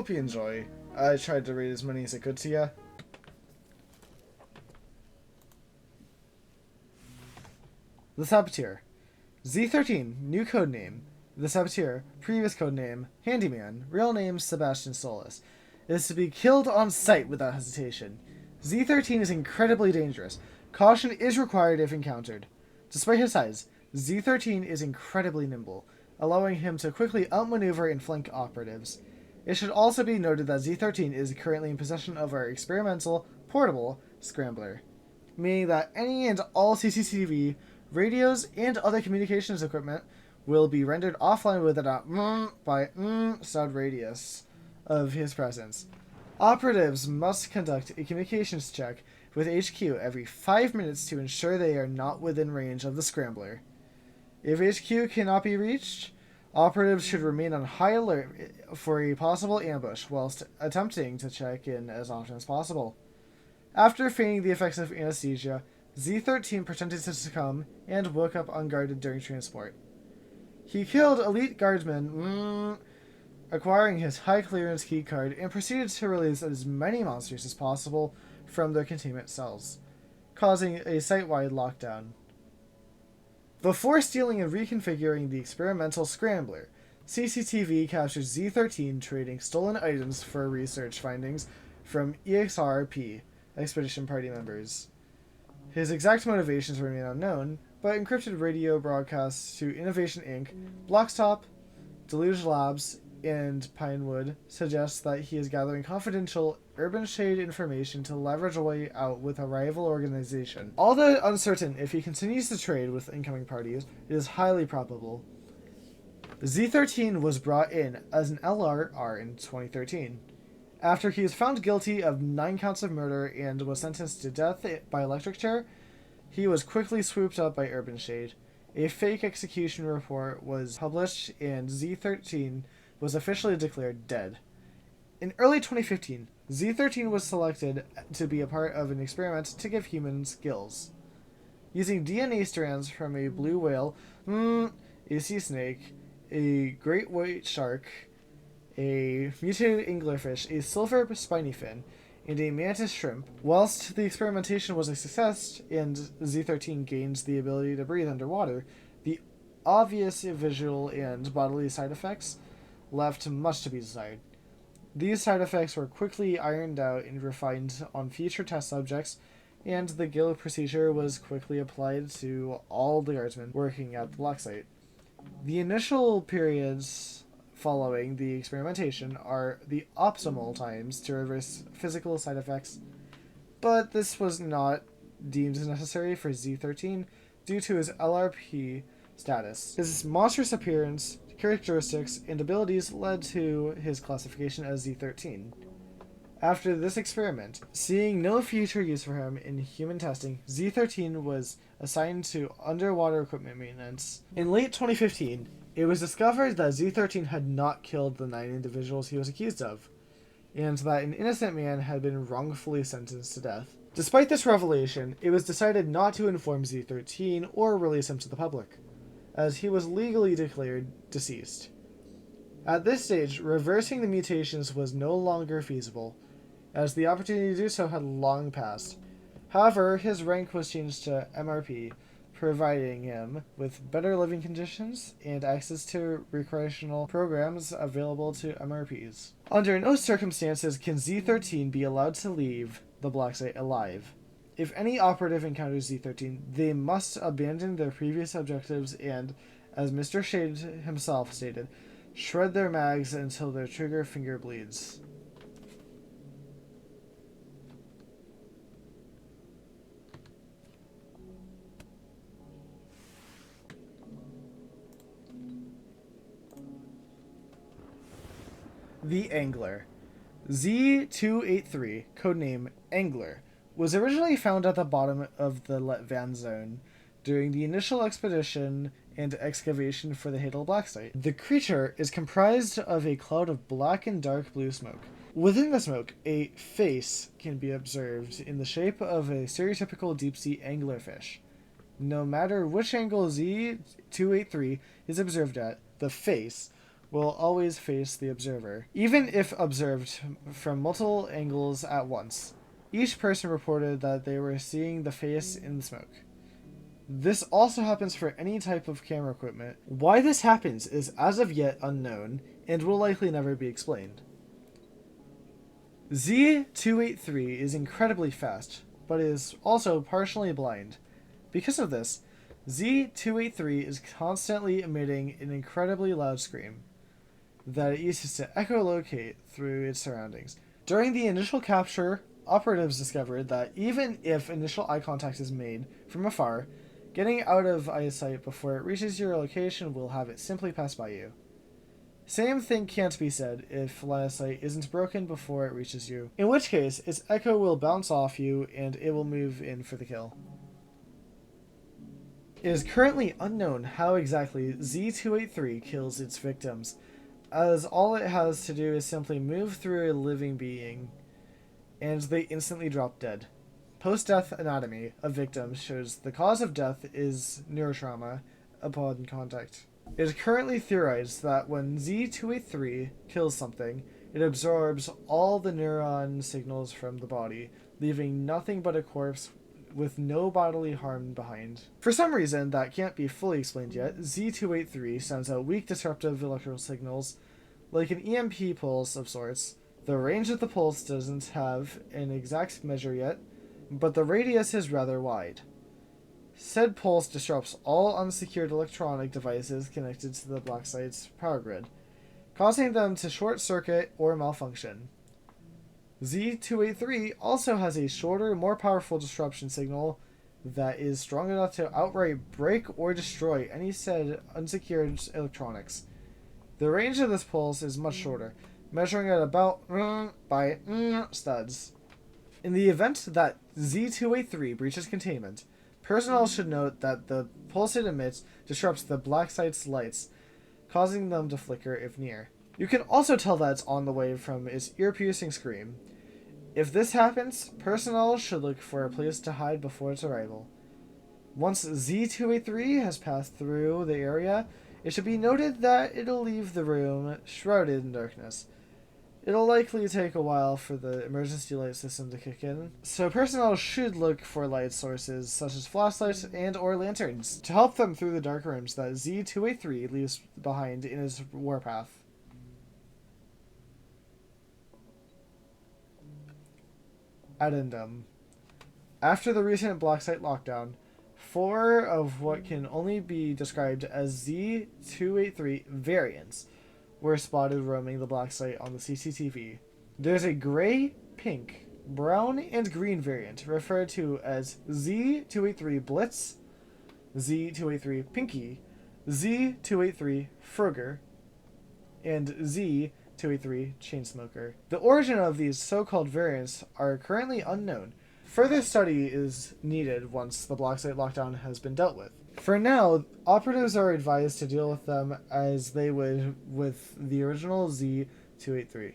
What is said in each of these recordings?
hope you enjoy. I tried to read as many as I could to you. The Saboteur. Z13, new codename. The Saboteur, previous codename, Handyman, real name Sebastian Solace, is to be killed on sight without hesitation. Z13 is incredibly dangerous. Caution is required if encountered. Despite his size, Z13 is incredibly nimble, allowing him to quickly outmaneuver and flank operatives. It should also be noted that Z13 is currently in possession of our experimental, portable Scrambler, meaning that any and all CCTV, radios, and other communications equipment will be rendered offline within a sound radius of his presence. Operatives must conduct a communications check with HQ every 5 minutes to ensure they are not within range of the Scrambler. If HQ cannot be reached, operatives should remain on high alert for a possible ambush whilst attempting to check in as often as possible. After feigning the effects of anesthesia, Z13 pretended to succumb and woke up unguarded during transport. He killed elite guardsmen, acquiring his high clearance key card, and proceeded to release as many monsters as possible from their containment cells, causing a site-wide lockdown. Before stealing and reconfiguring the experimental Scrambler, CCTV captured Z13 trading stolen items for research findings from Esc+R expedition party members. His exact motivations remain unknown, but encrypted radio broadcasts to Innovation Inc., Blockstop, Deluge Labs, and Pinewood suggest that he is gathering confidential urban shade information to leverage a way out with a rival organization. Although uncertain if he continues to trade with incoming parties, it is highly probable. Z13 was brought in as an LRR in 2013. After he was found guilty of 9 counts of murder and was sentenced to death by electric chair, he was quickly swooped up by Urban Shade. A fake execution report was published and Z13 was officially declared dead. In early 2015, Z13 was selected to be a part of an experiment to give humans gills. Using DNA strands from a blue whale, a sea snake, a great white shark, a mutated anglerfish, a silver spiny fin, and a mantis shrimp. Whilst the experimentation was a success and Z13 gained the ability to breathe underwater, the obvious visual and bodily side effects left much to be desired. These side effects were quickly ironed out and refined on future test subjects, and the gill procedure was quickly applied to all the guardsmen working at the block site. The initial periods following the experimentation are the optimal times to reverse physical side effects, but this was not deemed necessary for Z13 due to his LRP status. His monstrous appearance, characteristics, and abilities led to his classification as Z13. After this experiment, seeing no future use for him in human testing, Z13 was assigned to underwater equipment maintenance. In late 2015, it was discovered that Z13 had not killed the 9 individuals he was accused of, and that an innocent man had been wrongfully sentenced to death. Despite this revelation, it was decided not to inform Z13 or release him to the public, as he was legally declared deceased. At this stage, reversing the mutations was no longer feasible, as the opportunity to do so had long passed. However, his rank was changed to MRP, providing him with better living conditions and access to recreational programs available to MRPs. Under no circumstances can Z13 be allowed to leave the block site alive. If any operative encounters Z13, they must abandon their previous objectives and, as Mr. Shade himself stated, shred their mags until their trigger finger bleeds. The Angler. Z283, codename Angler, was originally found at the bottom of the Letvan zone during the initial expedition and excavation for the Hadal Black site. The creature is comprised of a cloud of black and dark blue smoke. Within the smoke, a face can be observed in the shape of a stereotypical deep-sea anglerfish. No matter which angle Z283 is observed at, the face will always face the observer, even if observed from multiple angles at once. Each person reported that they were seeing the face in the smoke. This also happens for any type of camera equipment. Why this happens is as of yet unknown and will likely never be explained. Z283 is incredibly fast, but is also partially blind. Because of this, Z283 is constantly emitting an incredibly loud scream that it uses to echolocate through its surroundings. During the initial capture, operatives discovered that even if initial eye contact is made from afar, getting out of eyesight before it reaches your location will have it simply pass by you. Same thing can't be said if line of sight isn't broken before it reaches you, in which case its echo will bounce off you and it will move in for the kill. It is currently unknown how exactly Z283 kills its victims, as all it has to do is simply move through a living being, and they instantly drop dead. Post-death anatomy of victims shows the cause of death is neurotrauma upon contact. It is currently theorized that when Z283 kills something, it absorbs all the neuron signals from the body, leaving nothing but a corpse with no bodily harm behind. For some reason that can't be fully explained yet, Z283 sends out weak disruptive electrical signals, like an EMP pulse of sorts. The range of the pulse doesn't have an exact measure yet, but the radius is rather wide. Said pulse disrupts all unsecured electronic devices connected to the black site's power grid, causing them to short-circuit or malfunction. Z283 also has a shorter, more powerful disruption signal that is strong enough to outright break or destroy any said unsecured electronics. The range of this pulse is much shorter, measuring at about by studs. In the event that Z283 breaches containment, personnel should note that the pulse it emits disrupts the black site's lights, causing them to flicker if near. You can also tell that it's on the way from its ear-piercing scream. If this happens, personnel should look for a place to hide before its arrival. Once Z283 has passed through the area, it should be noted that it'll leave the room shrouded in darkness. It'll likely take a while for the emergency light system to kick in, so personnel should look for light sources such as flashlights and or lanterns to help them through the dark rooms that Z283 leaves behind in its warpath. Addendum. After the recent black site lockdown, 4 of what can only be described as Z283 variants were spotted roaming the black site on the CCTV. There's a gray, pink, brown, and green variant referred to as Z283 Blitz, Z283 Pinky, Z283 Frogger, and Z283 Chainsmoker. The origin of these so-called variants are currently unknown. Further study is needed once the black site lockdown has been dealt with. For now, operatives are advised to deal with them as they would with the original Z283.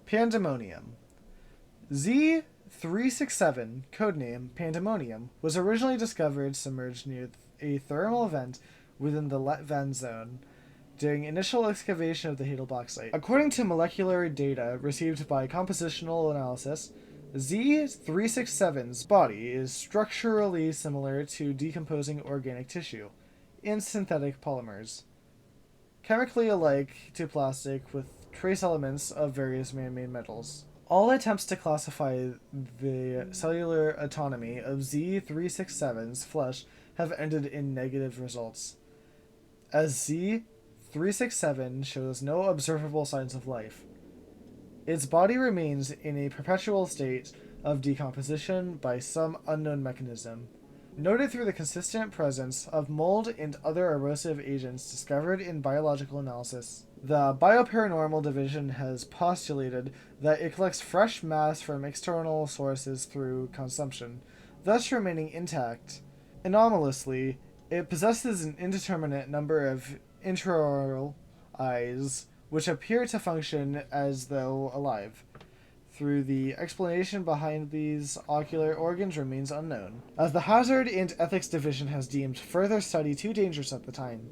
Pandemonium. Z367, codename Pandemonium, was originally discovered submerged near a thermal vent within the Letvan zone during initial excavation of the Hadal Black site. According to molecular data received by compositional analysis, Z367's body is structurally similar to decomposing organic tissue in synthetic polymers, chemically alike to plastic with trace elements of various man-made metals. All attempts to classify the cellular autonomy of Z367's flesh have ended in negative results, as Z367 shows no observable signs of life. Its body remains in a perpetual state of decomposition by some unknown mechanism, noted through the consistent presence of mold and other erosive agents discovered in biological analysis. The Bioparanormal Division has postulated that it collects fresh mass from external sources through consumption, thus remaining intact. Anomalously, it possesses an indeterminate number of intraoral eyes, which appear to function as though alive. through the explanation behind these ocular organs remains unknown, as the Hazard and Ethics Division has deemed further study too dangerous at the time.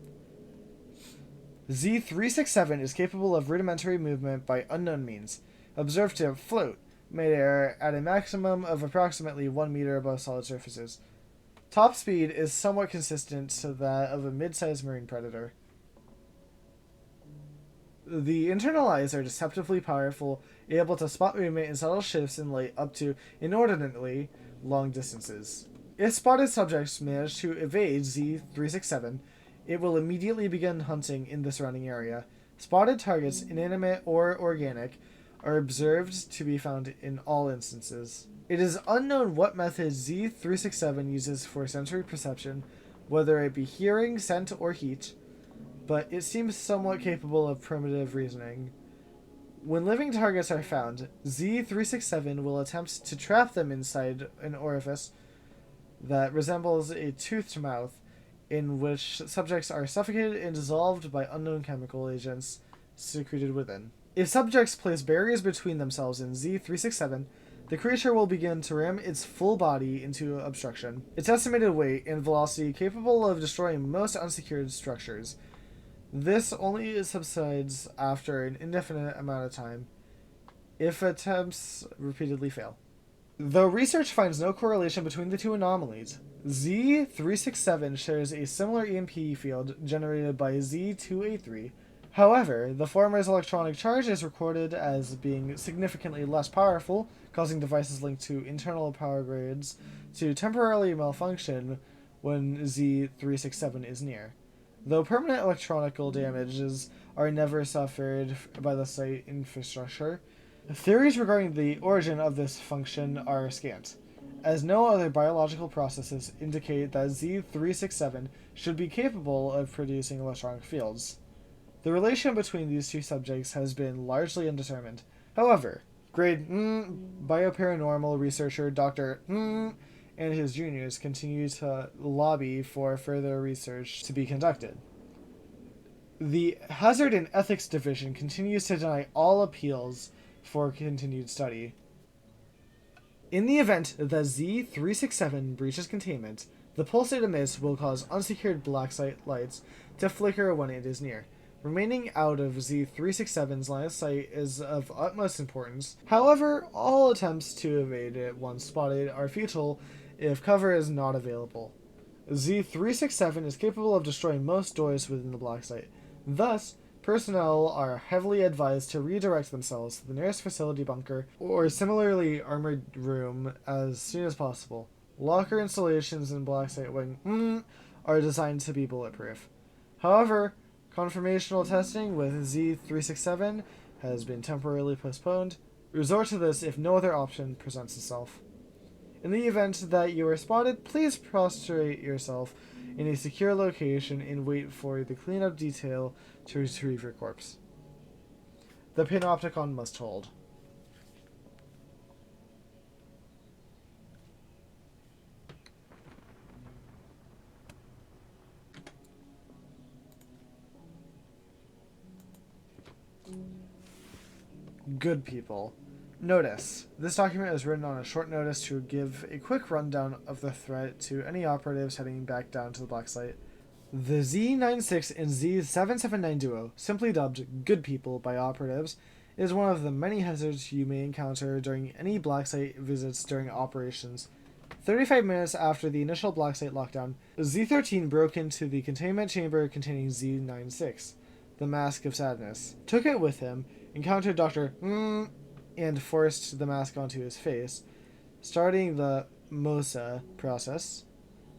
Z367 is capable of rudimentary movement by unknown means, observed to float midair at a maximum of approximately 1 meter above solid surfaces. Top speed is somewhat consistent to that of a mid-sized marine predator. The internal eyes are deceptively powerful, able to spot movement and subtle shifts in light up to inordinately long distances. If spotted subjects manage to evade Z367, it will immediately begin hunting in the surrounding area. Spotted targets, inanimate or organic, are observed to be found in all instances. It is unknown what method Z367 uses for sensory perception, whether it be hearing, scent, or heat, but it seems somewhat capable of primitive reasoning. When living targets are found, Z367 will attempt to trap them inside an orifice that resembles a toothed mouth, in which subjects are suffocated and dissolved by unknown chemical agents secreted within. If subjects place barriers between themselves and Z367, the creature will begin to ram its full body into obstruction. Its estimated weight and velocity capable of destroying most unsecured structures. This only subsides after an indefinite amount of time, if attempts repeatedly fail. Though research finds no correlation between the two anomalies, Z367 shares a similar EMP field generated by Z283. However, the former's electronic charge is recorded as being significantly less powerful, causing devices linked to internal power grids to temporarily malfunction when Z367 is near. Though permanent electronical damages are never suffered by the site infrastructure, theories regarding the origin of this function are scant, as no other biological processes indicate that Z367 should be capable of producing electronic fields. The relation between these two subjects has been largely undetermined. However, grade bioparanormal researcher Dr. and his juniors continue to lobby for further research to be conducted. The Hazard and Ethics Division continues to deny all appeals for continued study. In the event that Z367 breaches containment, the pulse it emits will cause unsecured black lights to flicker when it is near. Remaining out of Z367's line of sight is of utmost importance. However, all attempts to evade it once spotted are futile if cover is not available. Z367 is capable of destroying most doors within the black site. Thus, personnel are heavily advised to redirect themselves to the nearest facility bunker or similarly armored room as soon as possible. Locker installations in black site wing are designed to be bulletproof. However, confirmational testing with Z367 has been temporarily postponed. Resort to this if no other option presents itself. In the event that you are spotted, please prostrate yourself in a secure location and wait for the cleanup detail to retrieve your corpse. The panopticon must hold. Good people. Notice, this document is written on a short notice to give a quick rundown of the threat to any operatives heading back down to the black site. The Z96 and Z779 duo, simply dubbed Good People by operatives, is one of the many hazards you may encounter during any black site visits during operations. 35 minutes after the initial black site lockdown, Z13 broke into the containment chamber containing Z96, the Mask of Sadness, took it with him, encountered Dr. and forced the mask onto his face, starting the MOSA process.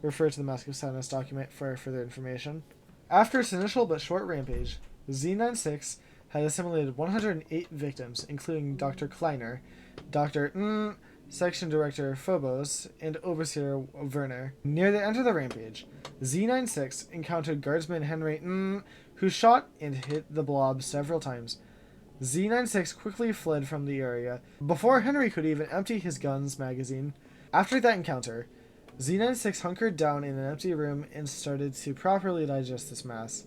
Refer to the Mask of Sadness document for further information. After its initial but short rampage, Z96 had assimilated 108 victims, including Dr. Kleiner, Dr. Section Director Phobos, and Overseer Werner. Near the end of the rampage, Z96 encountered Guardsman Henry who shot and hit the blob several times. Z96 quickly fled from the area before Henry could even empty his gun's magazine. After that encounter, Z96 hunkered down in an empty room and started to properly digest this mass.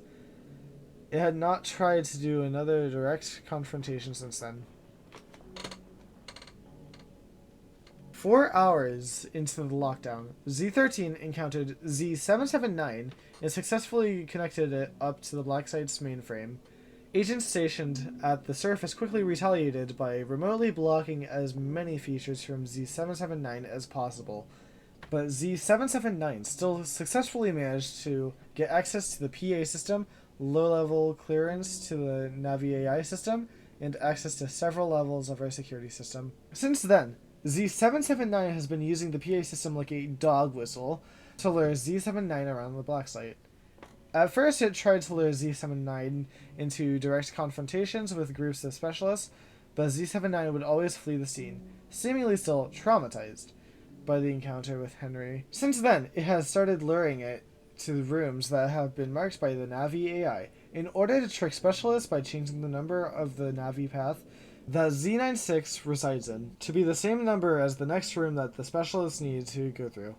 It had not tried to do another direct confrontation since then. 4 hours into the lockdown, Z13 encountered Z779 and successfully connected it up to the black site's mainframe. Agents stationed at the surface quickly retaliated by remotely blocking as many features from Z779 as possible, but Z779 still successfully managed to get access to the PA system, low-level clearance to the Navi AI system, and access to several levels of our security system. Since then, Z779 has been using the PA system like a dog whistle to lure Z79 around the black site. At first, it tried to lure Z79 into direct confrontations with groups of specialists, but Z79 would always flee the scene, seemingly still traumatized by the encounter with Henry. Since then, it has started luring it to rooms that have been marked by the Navi AI, in order to trick specialists by changing the number of the Navi path that Z96 resides in, to be the same number as the next room that the specialists need to go through.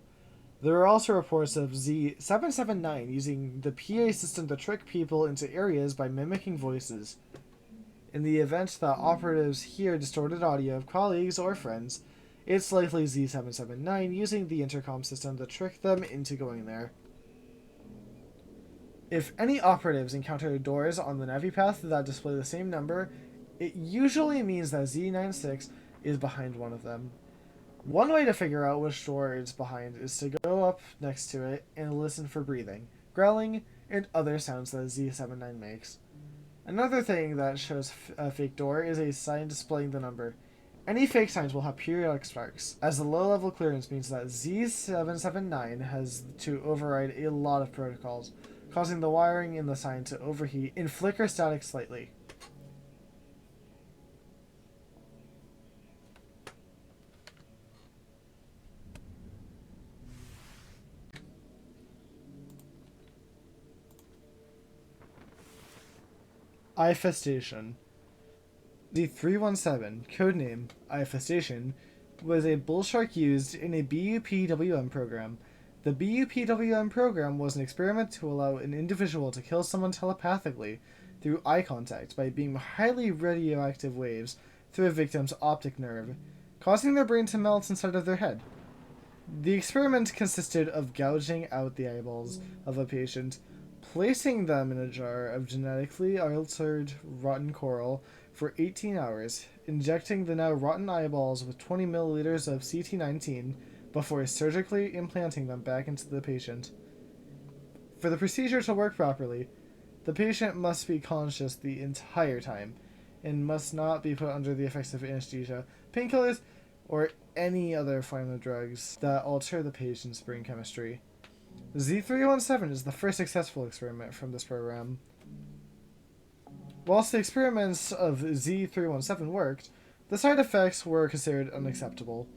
There are also reports of Z779 using the PA system to trick people into areas by mimicking voices. In the event that operatives hear distorted audio of colleagues or friends, it's likely Z779 using the intercom system to trick them into going there. If any operatives encounter doors on the Navi path that display the same number, it usually means that Z96 is behind one of them. One way to figure out which door it's behind is to go up next to it and listen for breathing, growling, and other sounds that Z79 makes. Another thing that shows a fake door is a sign displaying the number. Any fake signs will have periodic sparks, as the low-level clearance means that Z779 has to override a lot of protocols, causing the wiring in the sign to overheat and flicker static slightly. Eyefestation. The 317, codename Eyefestation, was a bull shark used in a BUPWM program. The BUPWM program was an experiment to allow an individual to kill someone telepathically through eye contact by beaming highly radioactive waves through a victim's optic nerve, causing their brain to melt inside of their head. The experiment consisted of gouging out the eyeballs of a patient, placing them in a jar of genetically altered rotten coral for 18 hours, injecting the now rotten eyeballs with 20 milliliters of CT19 before surgically implanting them back into the patient. For the procedure to work properly, the patient must be conscious the entire time and must not be put under the effects of anesthesia, painkillers, or any other form of drugs that alter the patient's brain chemistry. Z317 is the first successful experiment from this program. Whilst the experiments of Z317 worked, the side effects were considered unacceptable.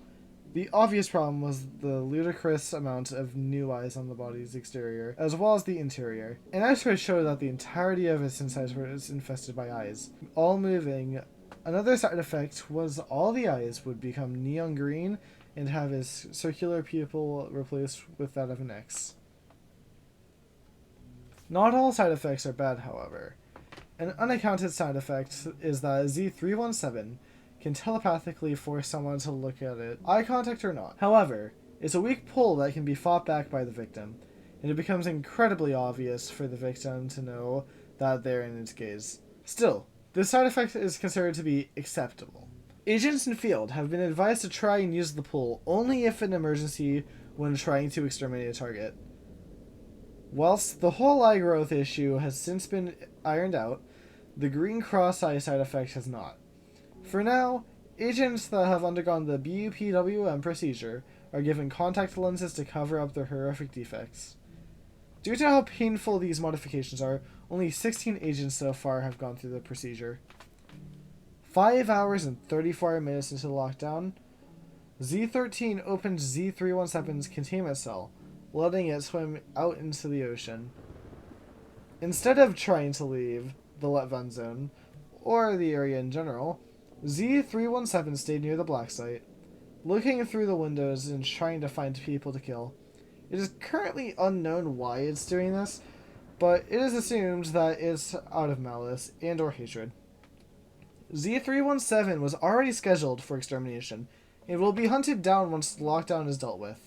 The obvious problem was the ludicrous amount of new eyes on the body's exterior, as well as the interior. An X-ray showed that the entirety of its insides was infested by eyes, all moving. Another side effect was all the eyes would become neon green and have its circular pupil replaced with that of an X. Not all side effects are bad, however. An unaccounted side effect is that Z317 can telepathically force someone to look at it, eye contact or not. However, it's a weak pull that can be fought back by the victim, and it becomes incredibly obvious for the victim to know that they're in its gaze. Still, this side effect is considered to be acceptable. Agents in field have been advised to try and use the pull only if an emergency when trying to exterminate a target. Whilst the whole eye growth issue has since been ironed out, the green cross eye side effect has not. For now, agents that have undergone the BUPWM procedure are given contact lenses to cover up their horrific defects. Due to how painful these modifications are, only 16 agents so far have gone through the procedure. 5 hours and 34 minutes into the lockdown, Z13 opened Z317's containment cell, letting it swim out into the ocean. Instead of trying to leave the let run zone, or the area in general, Z317 stayed near the black site, looking through the windows and trying to find people to kill. It is currently unknown why it's doing this, but it is assumed that it's out of malice and or hatred. Z317 was already scheduled for extermination, and will be hunted down once the lockdown is dealt with.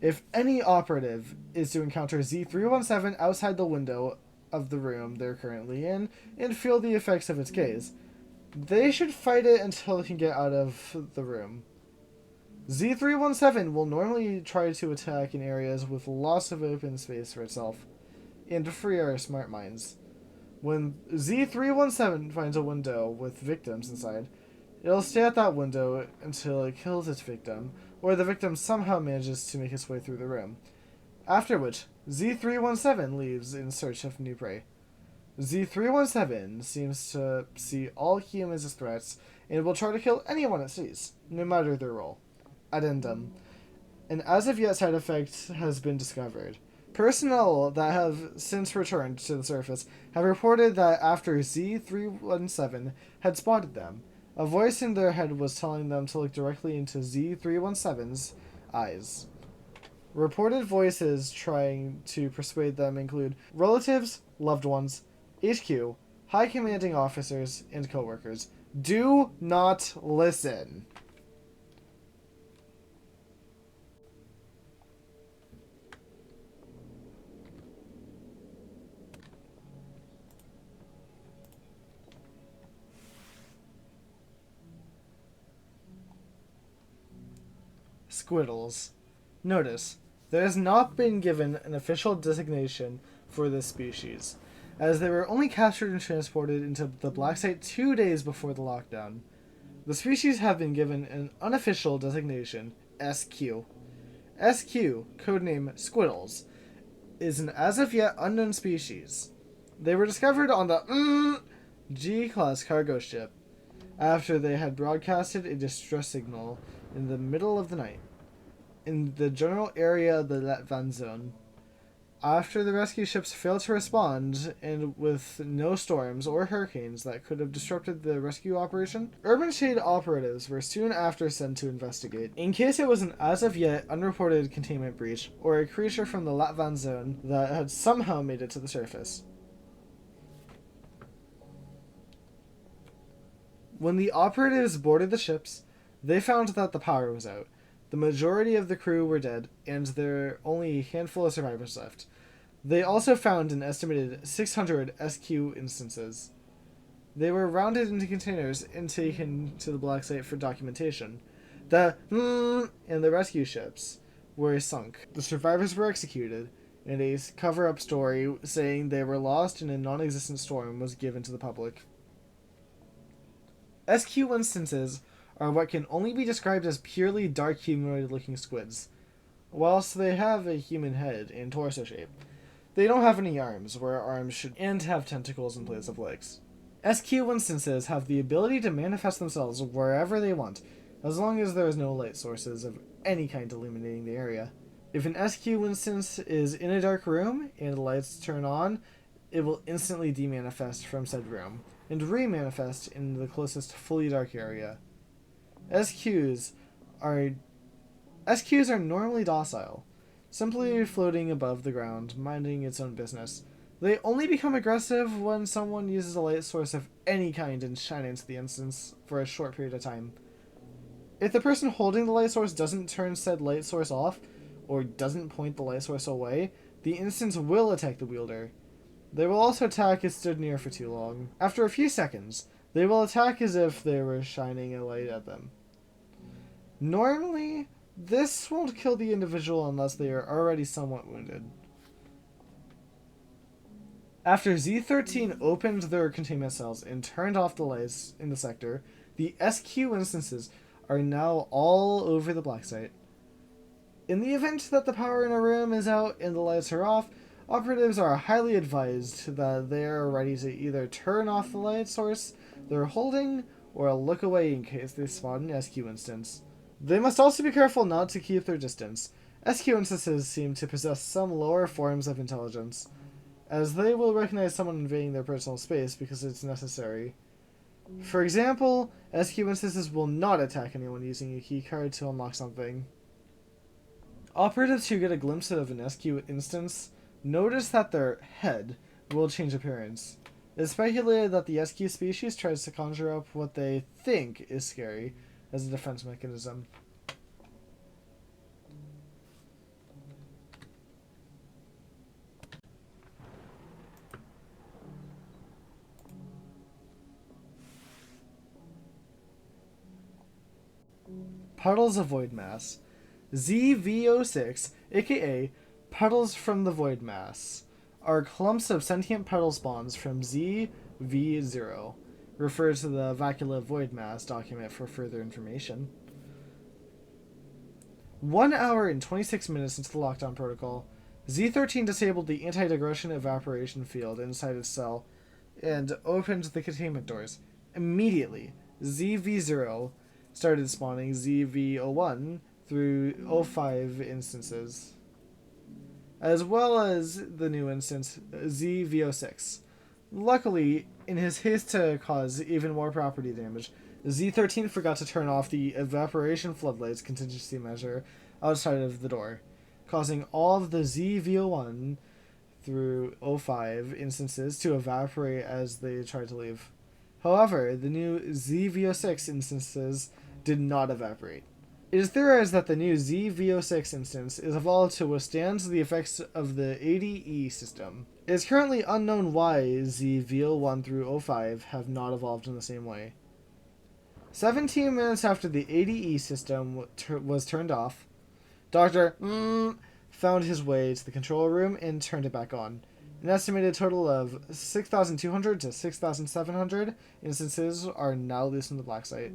If any operative is to encounter Z317 outside the window of the room they're currently in and feel the effects of its gaze, they should fight it until it can get out of the room. Z317 will normally try to attack in areas with lots of open space for itself, and to free our smart minds. When Z317 finds a window with victims inside, it'll stay at that window until it kills its victim, or the victim somehow manages to make its way through the room, after which Z317 leaves in search of new prey. Z317 seems to see all humans as threats, and will try to kill anyone it sees, no matter their role. Addendum. An as-of-yet side effect has been discovered. Personnel that have since returned to the surface have reported that after Z317 had spotted them, a voice in their head was telling them to look directly into Z317's eyes. Reported voices trying to persuade them include relatives, loved ones, HQ, high commanding officers, and co-workers. Do not listen. Squiddles. Notice, there has not been given an official designation for this species, as they were only captured and transported into the black site 2 days before the lockdown. The species have been given an unofficial designation, SQ. SQ, codename Squiddles, is an as-of-yet unknown species. They were discovered on the G-class cargo ship after they had broadcasted a distress signal in the middle of the night in the general area of the Landmine zone. After the rescue ships failed to respond, and with no storms or hurricanes that could have disrupted the rescue operation, Urban Shade operatives were soon after sent to investigate, in case it was an as-of-yet unreported containment breach or a creature from the Landmine zone that had somehow made it to the surface. When the operatives boarded the ships, they found that the power was out. The majority of the crew were dead, and there were only a handful of survivors left. They also found an estimated 600 SQ instances. They were rounded into containers and taken to the black site for documentation. The and the rescue ships were sunk. The survivors were executed, and a cover-up story saying they were lost in a non-existent storm was given to the public. SQ instances are what can only be described as purely dark humanoid-looking squids. Whilst they have a human head and torso shape, they don't have any arms, where arms should and have tentacles in place of legs. SQ instances have the ability to manifest themselves wherever they want, as long as there is no light sources of any kind illuminating the area. If an SQ instance is in a dark room and the lights turn on, it will instantly demanifest from said room, and re-manifest in the closest fully dark area. SQs are normally docile, simply floating above the ground, minding its own business. They only become aggressive when someone uses a light source of any kind and shine into the instance for a short period of time. If the person holding the light source doesn't turn said light source off, or doesn't point the light source away, the instance will attack the wielder. They will also attack if stood near for too long. After a few seconds, they will attack as if they were shining a light at them. Normally, this won't kill the individual unless they are already somewhat wounded. After Z13 opened their containment cells and turned off the lights in the sector, the SQ instances are now all over the black site. In the event that the power in a room is out and the lights are off, operatives are highly advised that they are ready to either turn off the light source they're holding or look away in case they spot an SQ instance. They must also be careful not to keep their distance. SQ instances seem to possess some lower forms of intelligence, as they will recognize someone invading their personal space because it's necessary. For example, SQ instances will not attack anyone using a keycard to unlock something. Operatives who get a glimpse of an SQ instance notice that their head will change appearance. It is speculated that the SQ species tries to conjure up what they think is scary as a defense mechanism. Puddles of Void Mass. ZVO6, aka Puddles from the Void Mass, are clumps of sentient puddle spawns from ZV0. Refer to the Vacula Void Mass document for further information. 1 hour and 26 minutes into the lockdown protocol, Z13 disabled the anti-digression evaporation field inside its cell and opened the containment doors. Immediately, ZV0 started spawning ZV01 through 05 instances, as well as the new instance ZV06. Luckily, in his haste to cause even more property damage, Z13 forgot to turn off the evaporation floodlights contingency measure outside of the door, causing all of the ZV01 through 05 instances to evaporate as they tried to leave. However, the new ZV06 instances did not evaporate. It is theorized that the new ZV06 instance is evolved to withstand the effects of the ADE system. It is currently unknown why ZV01 through 05 have not evolved in the same way. 17 minutes after the ADE system was turned off, Dr. found his way to the control room and turned it back on. An estimated total of 6,200 to 6,700 instances are now loose in the black site.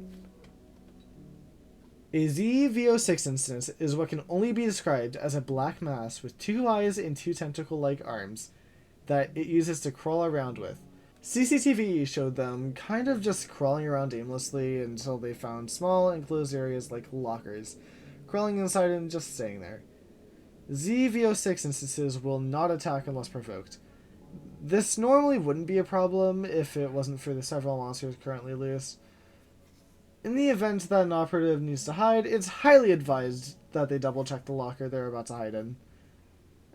A ZV06 instance is what can only be described as a black mass with 2 eyes and 2 tentacle-like arms that it uses to crawl around with. CCTV showed them kind of just crawling around aimlessly until they found small enclosed areas like lockers, crawling inside and just staying there. ZV06 instances will not attack unless provoked. This normally wouldn't be a problem if it wasn't for the several monsters currently loose. In the event that an operative needs to hide, it's highly advised that they double check the locker they're about to hide in.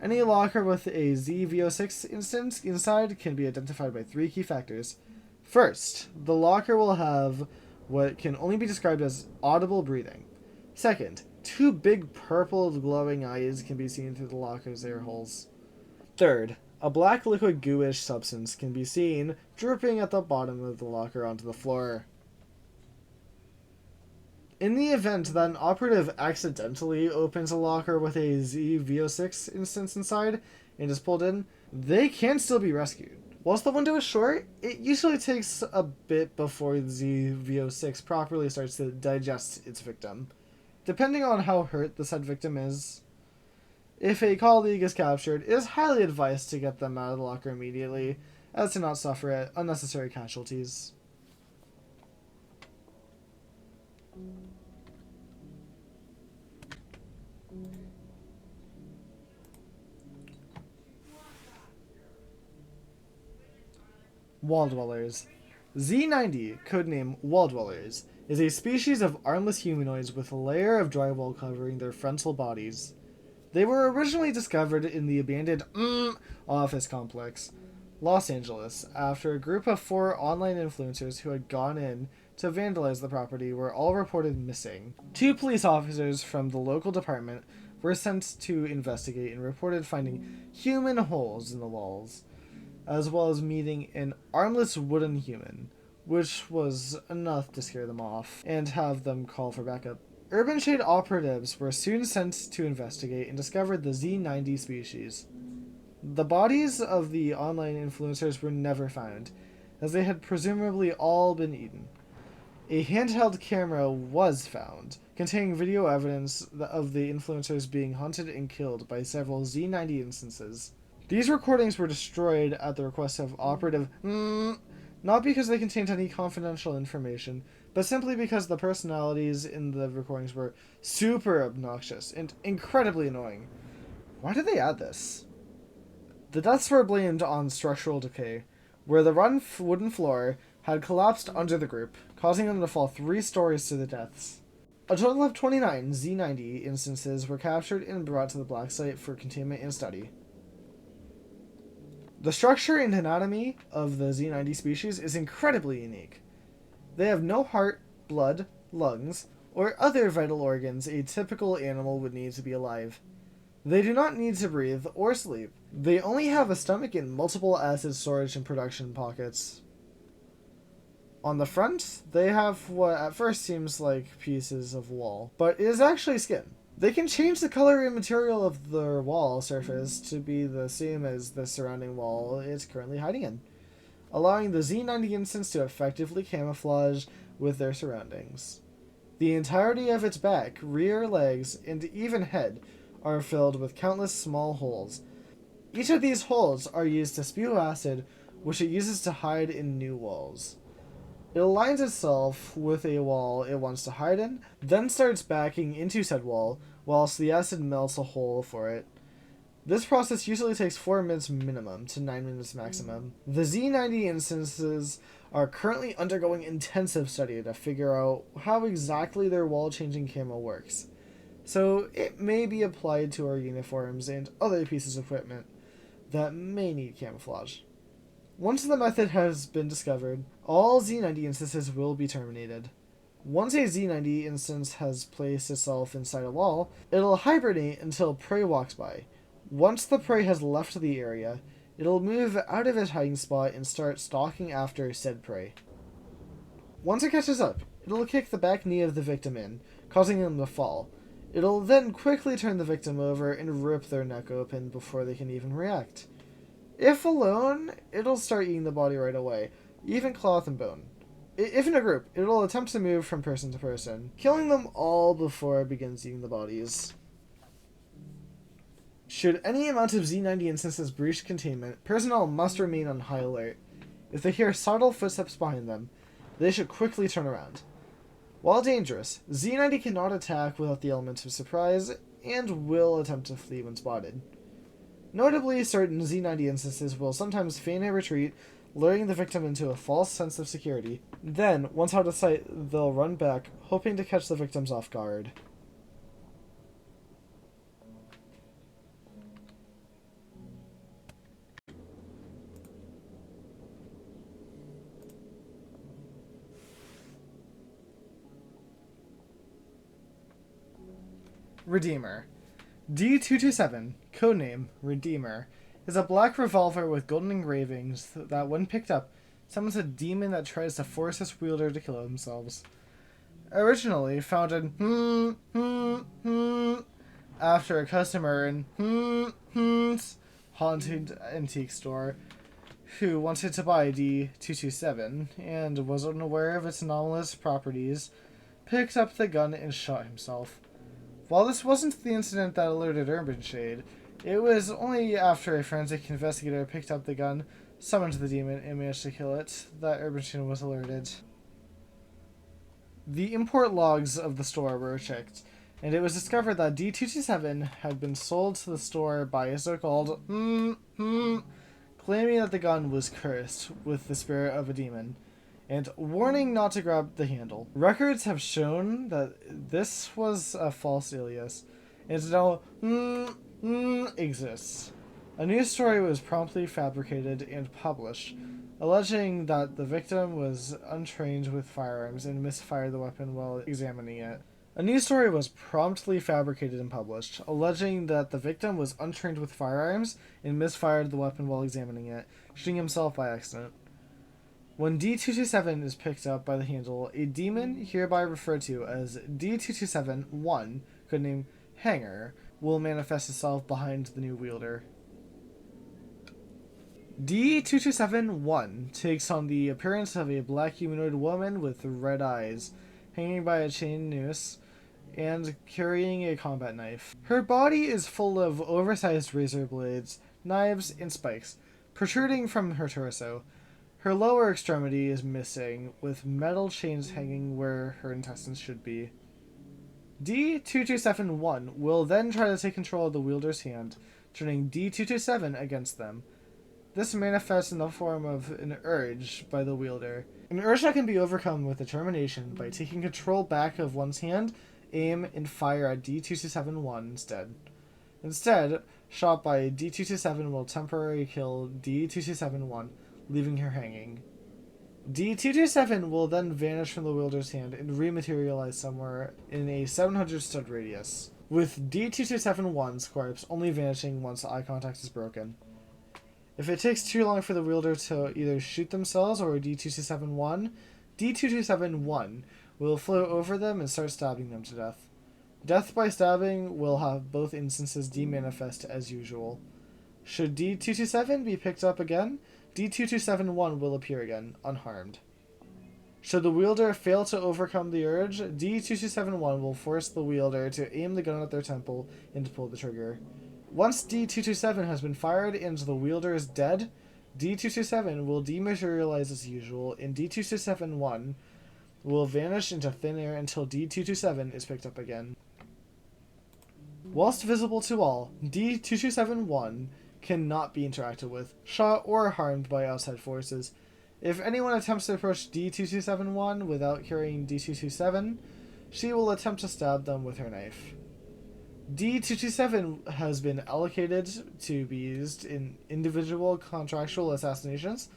Any locker with a ZV06 instance inside can be identified by 3 key factors. First, the locker will have what can only be described as audible breathing. Second, 2 big purple glowing eyes can be seen through the locker's air holes. Third, a black liquid gooish substance can be seen dripping at the bottom of the locker onto the floor. In the event that an operative accidentally opens a locker with a ZV06 instance inside and is pulled in, they can still be rescued. Whilst the window is short, it usually takes a bit before the ZV06 properly starts to digest its victim, depending on how hurt the said victim is. If a colleague is captured, it is highly advised to get them out of the locker immediately, as to not suffer unnecessary casualties. Walldwellers. Z90, codename Walldwellers, is a species of armless humanoids with a layer of drywall covering their frontal bodies. They were originally discovered in the abandoned office complex, Los Angeles, after a group of 4 online influencers who had gone in to vandalize the property were all reported missing. 2 police officers from the local department were sent to investigate and reported finding human holes in the walls, as well as meeting an armless wooden human, which was enough to scare them off and have them call for backup. Urban Shade operatives were soon sent to investigate and discovered the Z90 species. The bodies of the online influencers were never found, as they had presumably all been eaten. A handheld camera was found, containing video evidence of the influencers being hunted and killed by several Z90 instances. These recordings were destroyed at the request of Operative not because they contained any confidential information, but simply because the personalities in the recordings were super obnoxious and incredibly annoying. Why did they add this? The deaths were blamed on structural decay, where the wooden floor had collapsed under the group, causing them to fall 3 stories to the deaths. A total of 29 Z90 instances were captured and brought to the black site for containment and study. The structure and anatomy of the Z90 species is incredibly unique. They have no heart, blood, lungs, or other vital organs a typical animal would need to be alive. They do not need to breathe or sleep. They only have a stomach and multiple acid storage and production pockets. On the front, they have what at first seems like pieces of wall, but it is actually skin. They can change the color and material of their wall surface to be the same as the surrounding wall it's currently hiding in, allowing the Z90 instance to effectively camouflage with their surroundings. The entirety of its back, rear legs, and even head are filled with countless small holes. Each of these holes are used to spew acid, which it uses to hide in new walls. It aligns itself with a wall it wants to hide in, then starts backing into said wall, whilst the acid melts a hole for it. This process usually takes 4 minutes minimum to 9 minutes maximum. The Z90 instances are currently undergoing intensive study to figure out how exactly their wall-changing camo works, so it may be applied to our uniforms and other pieces of equipment that may need camouflage. Once the method has been discovered, all Z90 instances will be terminated. Once a Z90 instance has placed itself inside a wall, it'll hibernate until prey walks by. Once the prey has left the area, it'll move out of its hiding spot and start stalking after said prey. Once it catches up, it'll kick the back knee of the victim in, causing them to fall. It'll then quickly turn the victim over and rip their neck open before they can even react. If alone, it'll start eating the body right away, even cloth and bone. If in a group, it'll attempt to move from person to person, killing them all before it begins eating the bodies. Should any amount of Z90 instances breach containment, personnel must remain on high alert. If they hear subtle footsteps behind them, they should quickly turn around. While dangerous, Z90 cannot attack without the element of surprise, and will attempt to flee when spotted. Notably, certain Z90 instances will sometimes feign a retreat, luring the victim into a false sense of security. Then, once out of sight, they'll run back, hoping to catch the victims off guard. Redeemer. D227, codename Redeemer, is a black revolver with golden engravings that, when picked up, summons a demon that tries to force its wielder to kill themselves. Originally founded after a customer in haunted antique store who wanted to buy D227 and was unaware of its anomalous properties, picked up the gun and shot himself. While this wasn't the incident that alerted Urban Shade, it was only after a forensic investigator picked up the gun, summoned the demon, and managed to kill it, that Urban Shade was alerted. The import logs of the store were checked, and it was discovered that D227 had been sold to the store by a so-called claiming that the gun was cursed with the spirit of a demon, and warning not to grab the handle. Records have shown that this was a false alias, and now exists. A news story was promptly fabricated and published, alleging that the victim was untrained with firearms and misfired the weapon while examining it. A news story was promptly fabricated and published, alleging that the victim was untrained with firearms and misfired the weapon while examining it, shooting himself by accident. When D227 is picked up by the handle, a demon, hereby referred to as D227-1, codename Hanger, will manifest itself behind the new wielder. D227-1 takes on the appearance of a black humanoid woman with red eyes, hanging by a chain noose, and carrying a combat knife. Her body is full of oversized razor blades, knives, and spikes, protruding from her torso. Her lower extremity is missing, with metal chains hanging where her intestines should be. D227-1 will then try to take control of the wielder's hand, turning D227 against them. This manifests in the form of an urge by the wielder. An urge that can be overcome with determination by taking control back of one's hand, aim, and fire at D227-1 instead. Instead, shot by D227 will temporarily kill D2271, leaving her hanging. D227 will then vanish from the wielder's hand and rematerialize somewhere in a 700 stud radius, with D2271's corpse only vanishing once eye contact is broken. If it takes too long for the wielder to either shoot themselves or D2271, D2271 will float over them and start stabbing them to death. Death by stabbing will have both instances demanifest as usual. Should D227 be picked up again, D2271 will appear again, unharmed. Should the wielder fail to overcome the urge, D2271 will force the wielder to aim the gun at their temple and to pull the trigger. Once D227 has been fired and the wielder is dead, D227 will dematerialize as usual, and D271 will vanish into thin air until D227 is picked up again. Whilst visible to all, D2271 cannot be interacted with, shot, or harmed by outside forces. If anyone attempts to approach D2271 without carrying D227, she will attempt to stab them with her knife. D227 has been allocated to be used in individual contractual assassinations.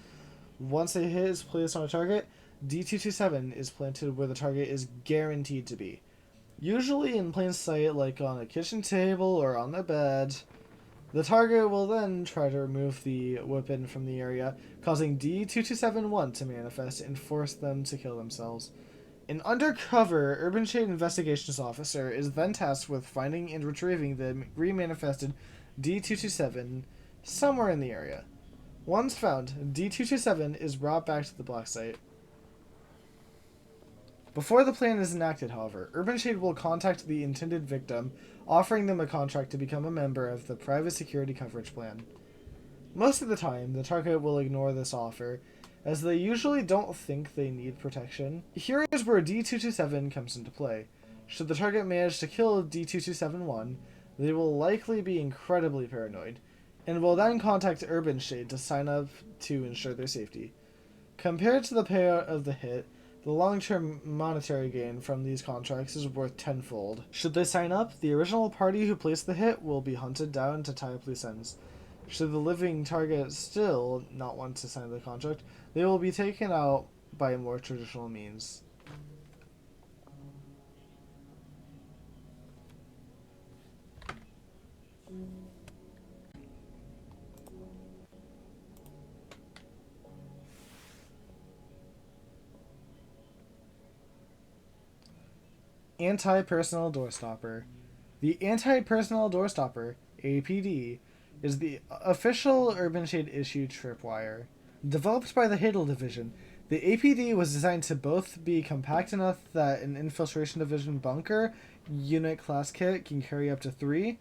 Once a hit is placed on a target, D227 is planted where the target is guaranteed to be. Usually in plain sight, like on a kitchen table or on the bed. The target will then try to remove the weapon from the area, causing D2271 to manifest and force them to kill themselves. An undercover Urban Shade Investigations Officer is then tasked with finding and retrieving the remanifested D227 somewhere in the area. Once found, D227 is brought back to the black site. Before the plan is enacted, however, Urban Shade will contact the intended victim, offering them a contract to become a member of the private security coverage plan. Most of the time, the target will ignore this offer, as they usually don't think they need protection. Here is where D227 comes into play. Should the target manage to kill D2271, they will likely be incredibly paranoid, and will then contact Urban Shade to sign up to ensure their safety. Compared to the payout of the hit, the long-term monetary gain from these contracts is worth tenfold. Should they sign up, the original party who placed the hit will be hunted down to tie up loose ends. Should the living target still not want to sign the contract, they will be taken out by more traditional means. Anti-Personnel Doorstopper. The Anti-Personnel Doorstopper, APD, is the official Urban Shade issued tripwire. Developed by the Hadal Division, the APD was designed to both be compact enough that an Infiltration Division bunker unit class kit can carry up to 3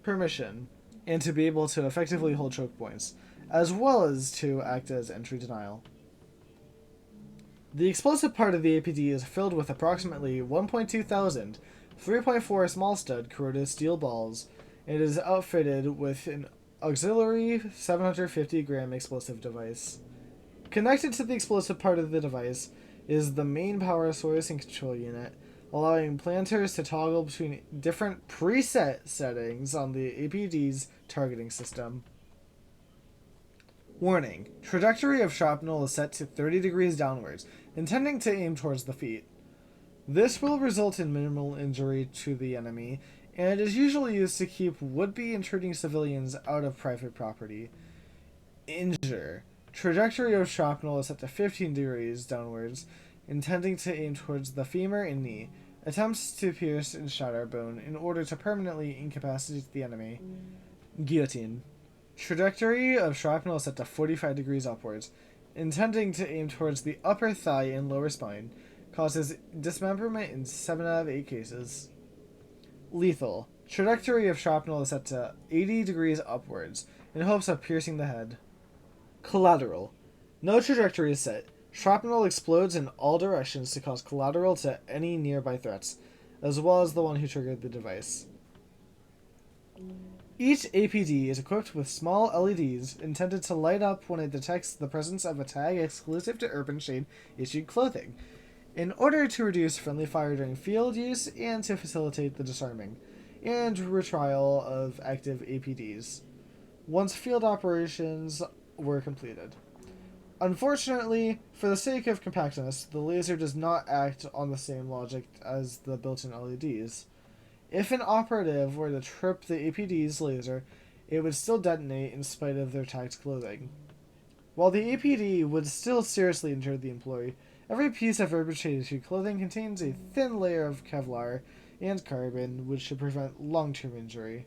per mission, and to be able to effectively hold choke points, as well as to act as entry denial. The explosive part of the APD is filled with approximately 1.2 thousand 3.4 small stud corroded steel balls, and is outfitted with an auxiliary 750 gram explosive device. Connected to the explosive part of the device is the main power source and control unit, allowing planters to toggle between different preset settings on the APD's targeting system. Warning: trajectory of shrapnel is set to 30 degrees downwards, intending to aim towards the feet. This will result in minimal injury to the enemy, and is usually used to keep would-be intruding civilians out of private property. Injure: trajectory of shrapnel is set to 15 degrees downwards, intending to aim towards the femur and knee. Attempts to pierce and shatter bone in order to permanently incapacitate the enemy. Guillotine: trajectory of shrapnel is set to 45 degrees upwards, intending to aim towards the upper thigh and lower spine. Causes dismemberment in 7 out of 8 cases. Lethal: trajectory of shrapnel is set to 80 degrees upwards, in hopes of piercing the head. Collateral: no trajectory is set. Shrapnel explodes in all directions to cause collateral to any nearby threats, as well as the one who triggered the device. Each APD is equipped with small LEDs intended to light up when it detects the presence of a tag exclusive to Urban Shade issued clothing, in order to reduce friendly fire during field use and to facilitate the disarming. and retrial of active APDs, once field operations were completed. Unfortunately, for the sake of compactness, the laser does not act on the same logic as the built-in LEDs. If an operative were to trip the APD's laser, it would still detonate in spite of their tagged clothing. While the APD would still seriously injure the employee, every piece of urban-shaded clothing contains a thin layer of Kevlar and carbon, which should prevent long-term injury.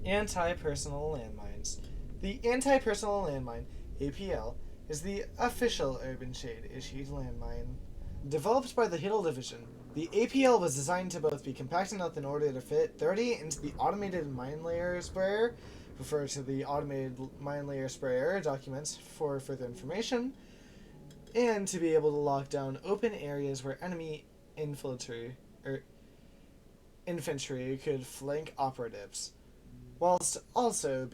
Anti-personal landmines. The anti-personal landmine, APL, is the official Urban Shade issued landmine. Developed by the Hiddle Division, the APL was designed to both be compact enough in order to fit 30 into the automated mine layer sprayer, refer to the automated mine layer sprayer documents for further information, and to be able to lock down open areas where enemy infantry could flank operatives, whilst also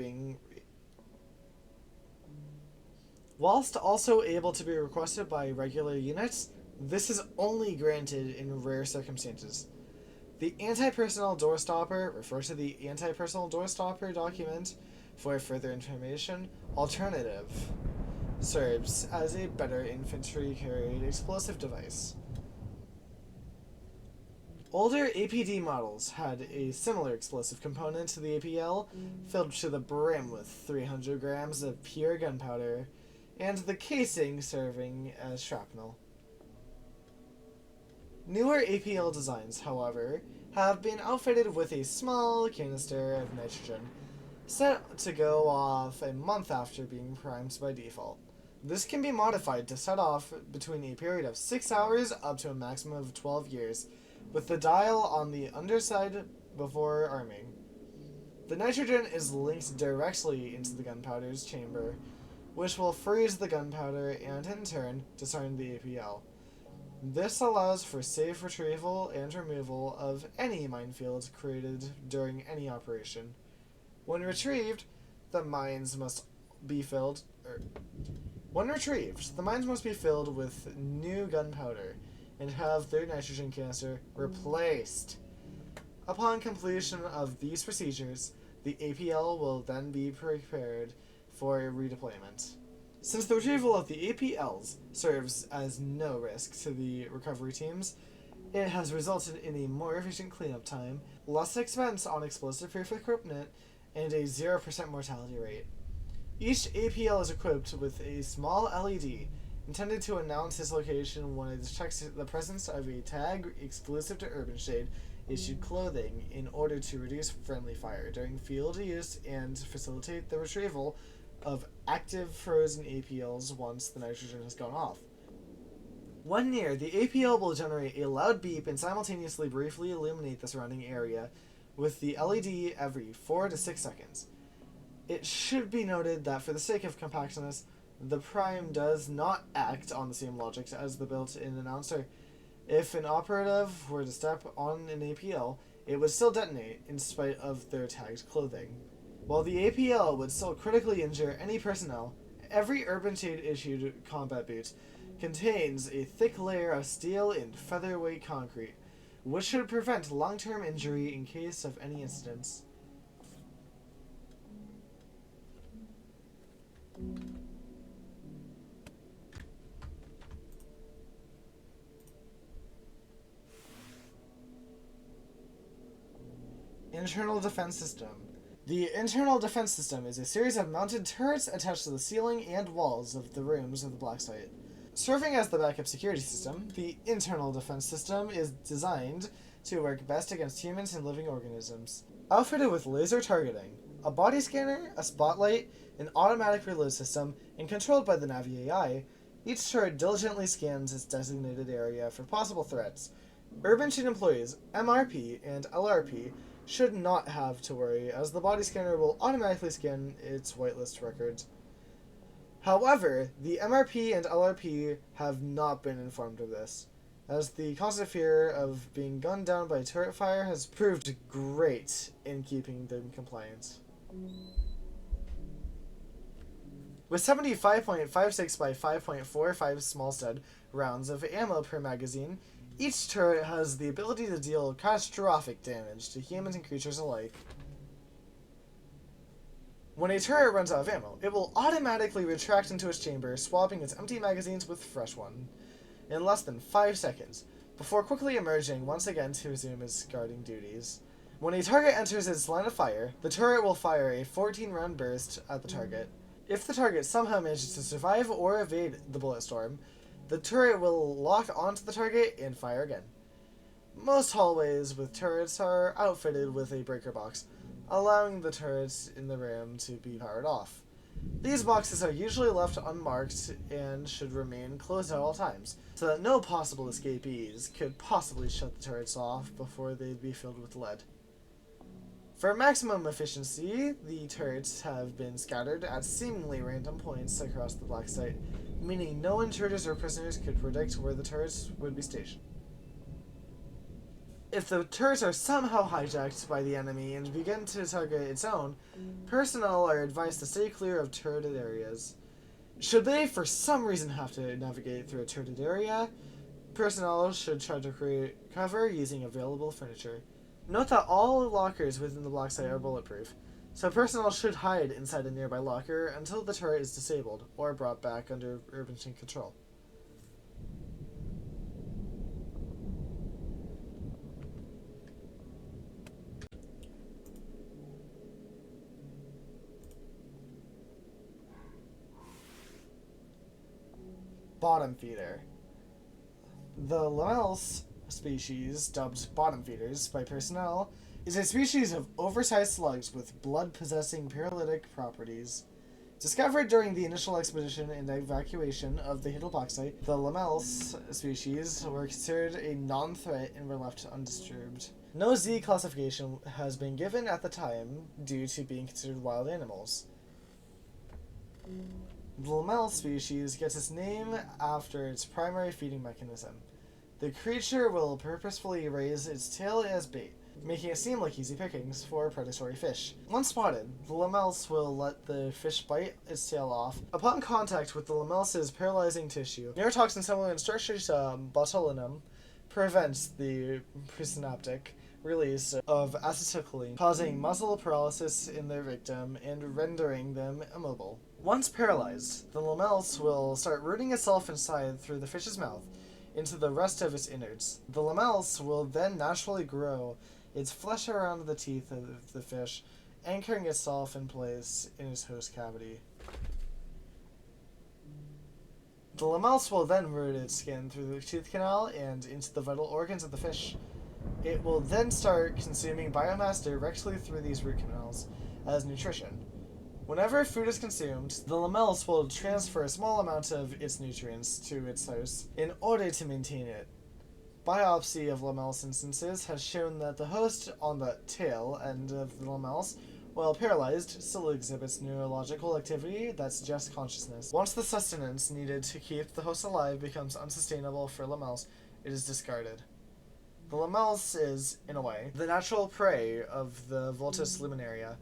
able to be requested by regular units. This is only granted in rare circumstances. The anti-personnel door stopper, refer to the anti-personnel door stopper document for further information. Alternative serves as a better infantry carried explosive device. Older APD models had a similar explosive component to the APL, filled to the brim with 300 grams of pure gunpowder, and the casing serving as shrapnel. Newer APL designs, however, have been outfitted with a small canister of nitrogen, set to go off a month after being primed by default. This can be modified to set off between a period of 6 hours up to a maximum of 12 years, with the dial on the underside before arming. The nitrogen is linked directly into the gunpowder's chamber, which will freeze the gunpowder and in turn disarm the APL. This allows for safe retrieval and removal of any minefield created during any operation. When retrieved, the mines must be filled with new gunpowder and have their nitrogen canister replaced. Upon completion of these procedures, the APL will then be prepared for redeployment. Since the retrieval of the APLs serves as no risk to the recovery teams, it has resulted in a more efficient cleanup time, less expense on explosive-proof equipment, and a 0% mortality rate. Each APL is equipped with a small LED intended to announce its location when it detects the presence of a tag exclusive to Urban Shade issued clothing in order to reduce friendly fire during field use and facilitate the retrieval of active frozen APLs once the nitrogen has gone off. When near, the APL will generate a loud beep and simultaneously briefly illuminate the surrounding area with the LED every 4 to 6 seconds. It should be noted that for the sake of compactness, the prime does not act on the same logic as the built-in announcer. If an operative were to step on an APL, it would still detonate in spite of their tagged clothing. While the APL would still critically injure any personnel, every Urban Shade issued combat boot contains a thick layer of steel and featherweight concrete, which should prevent long-term injury in case of any incidents. Internal Defense System. The Internal Defense System is a series of mounted turrets attached to the ceiling and walls of the rooms of the black site. Serving as the backup security system, the Internal Defense System is designed to work best against humans and living organisms. Outfitted with laser targeting, a body scanner, a spotlight, an automatic reload system, and controlled by the Navi AI, each turret diligently scans its designated area for possible threats. Urban Shade employees, MRP and LRP, should not have to worry, as the body scanner will automatically scan its whitelist records. However, the MRP and LRP have not been informed of this, as the constant fear of being gunned down by turret fire has proved great in keeping them compliant. With 75.56 by 5.45 small stud rounds of ammo per magazine, each turret has the ability to deal catastrophic damage to humans and creatures alike. When a turret runs out of ammo, it will automatically retract into its chamber, swapping its empty magazines with fresh one in less than 5 seconds, before quickly emerging once again to resume its guarding duties. When a target enters its line of fire, the turret will fire a 14-round burst at the target. If the target somehow manages to survive or evade the bullet storm, the turret will lock onto the target and fire again. Most hallways with turrets are outfitted with a breaker box, allowing the turrets in the room to be powered off. These boxes are usually left unmarked and should remain closed at all times, so that no possible escapees could possibly shut the turrets off before they'd be filled with lead. For maximum efficiency, the turrets have been scattered at seemingly random points across the black site, meaning no intruders or prisoners could predict where the turrets would be stationed. If the turrets are somehow hijacked by the enemy and begin to target its own, personnel are advised to stay clear of turreted areas. Should they for some reason have to navigate through a turreted area, personnel should try to create cover using available furniture. Note that all lockers within the block site are bulletproof, so personnel should hide inside a nearby locker until the turret is disabled or brought back under urban control. Bottomfeeder. The Lamels species, dubbed Bottomfeeders by personnel, is a species of oversized slugs with blood-possessing paralytic properties. Discovered during the initial expedition and evacuation of the Hidden Black Site, the Lamels species were considered a non-threat and were left undisturbed. No Z classification has been given at the time due to being considered wild animals. The Lamel species gets its name after its primary feeding mechanism. The creature will purposefully raise its tail as bait, making it seem like easy pickings for predatory fish. Once spotted, the lamels will let the fish bite its tail off. Upon contact with the lamels' paralyzing tissue, neurotoxin similar in structure to botulinum prevents the presynaptic release of acetylcholine, causing muscle paralysis in their victim and rendering them immobile. Once paralyzed, the lamels will start rooting itself inside through the fish's mouth into the rest of its innards. The lamels will then naturally grow its flesh around the teeth of the fish, anchoring itself in place in its host cavity. The lamels will then root its skin through the tooth canal and into the vital organs of the fish. It will then start consuming biomass directly through these root canals as nutrition. Whenever food is consumed, the lamels will transfer a small amount of its nutrients to its host in order to maintain it. Biopsy of lamels instances has shown that the host on the tail end of the lamels, while paralyzed, still exhibits neurological activity that suggests consciousness. Once the sustenance needed to keep the host alive becomes unsustainable for lamels, it is discarded. The lamels is, in a way, the natural prey of the Vultus luminaria.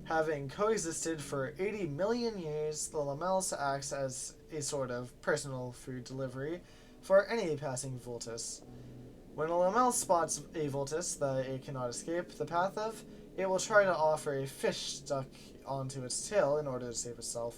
Having coexisted for 80 million years, the lamels acts as a sort of personal food delivery for any passing Vultus. When a lamel spots a Vultus that it cannot escape the path of, it will try to offer a fish stuck onto its tail in order to save itself.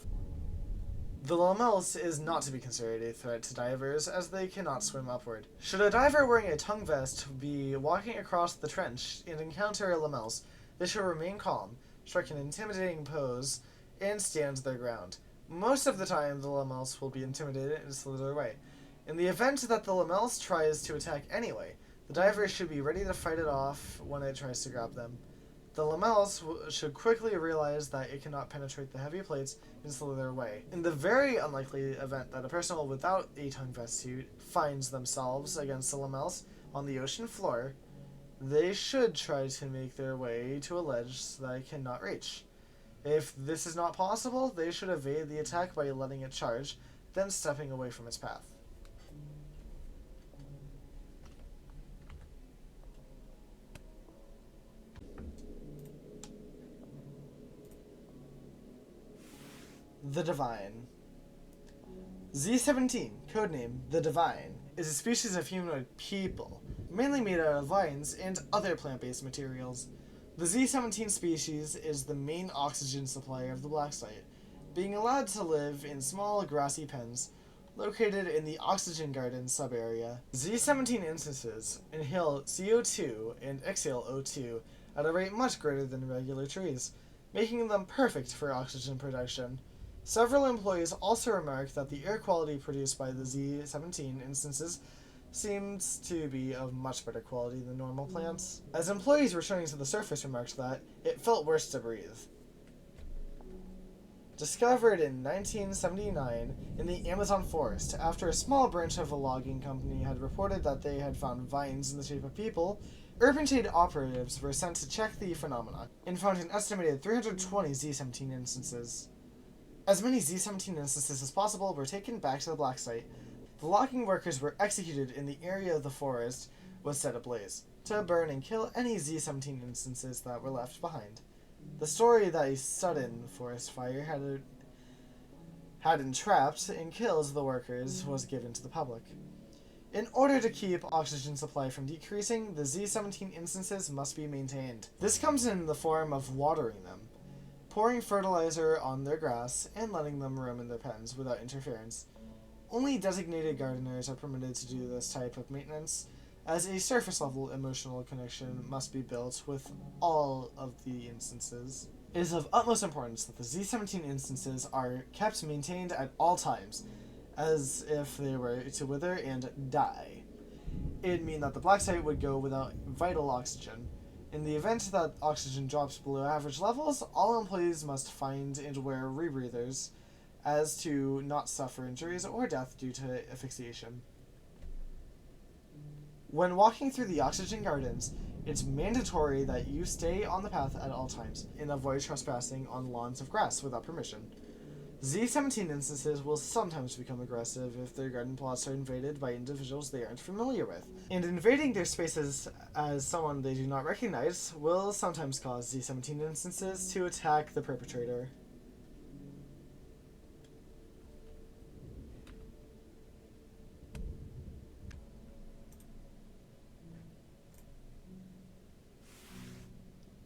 The lamels is not to be considered a threat to divers, as they cannot swim upward. Should a diver wearing a tongue vest be walking across the trench and encounter a lamels, they should remain calm, strike an intimidating pose, and stand their ground. Most of the time, the lamels will be intimidated and slither away. In the event that the lamels tries to attack anyway, the diver should be ready to fight it off when it tries to grab them. The lamels should quickly realize that it cannot penetrate the heavy plates and slither away. In the very unlikely event that a personnel without a tongue vest suit finds themselves against the lamels on the ocean floor, they should try to make their way to a ledge that it cannot reach. If this is not possible, they should evade the attack by letting it charge, then stepping away from its path. the Divine. Z17, codename the Divine, is a species of humanoid people, mainly made out of vines and other plant-based materials. The Z17 species is the main oxygen supplier of the black site, being allowed to live in small grassy pens located in the Oxygen Garden sub-area. Z17 instances inhale CO2 and exhale O2 at a rate much greater than regular trees, making them perfect for oxygen production. Several employees also remarked that the air quality produced by the Z17 instances seems to be of much better quality than normal plants, as employees returning to the surface remarked that it felt worse to breathe. Discovered in 1979 in the Amazon forest after a small branch of a logging company had reported that they had found vines in the shape of people, urban shade operatives were sent to check the phenomena and found an estimated 320 Z17 instances. As many Z17 instances as possible were taken back to the black site. The logging workers were executed and the area of the forest was set ablaze to burn and kill any Z17 instances that were left behind. The story that a sudden forest fire had entrapped and killed the workers was given to the public. In order to keep oxygen supply from decreasing, the Z17 instances must be maintained. This comes in the form of watering them, pouring fertilizer on their grass, and letting them roam in their pens without interference. Only designated gardeners are permitted to do this type of maintenance, as a surface-level emotional connection must be built with all of the instances. It is of utmost importance that the Z17 instances are kept maintained at all times, as if they were to wither and die. It'd mean that the black site would go without vital oxygen. In the event that oxygen drops below average levels, all employees must find and wear rebreathers, as to not suffer injuries or death due to asphyxiation. When walking through the Oxygen Gardens, it's mandatory that you stay on the path at all times and avoid trespassing on lawns of grass without permission. Z17 instances will sometimes become aggressive if their garden plots are invaded by individuals they aren't familiar with, and invading their spaces as someone they do not recognize will sometimes cause Z17 instances to attack the perpetrator.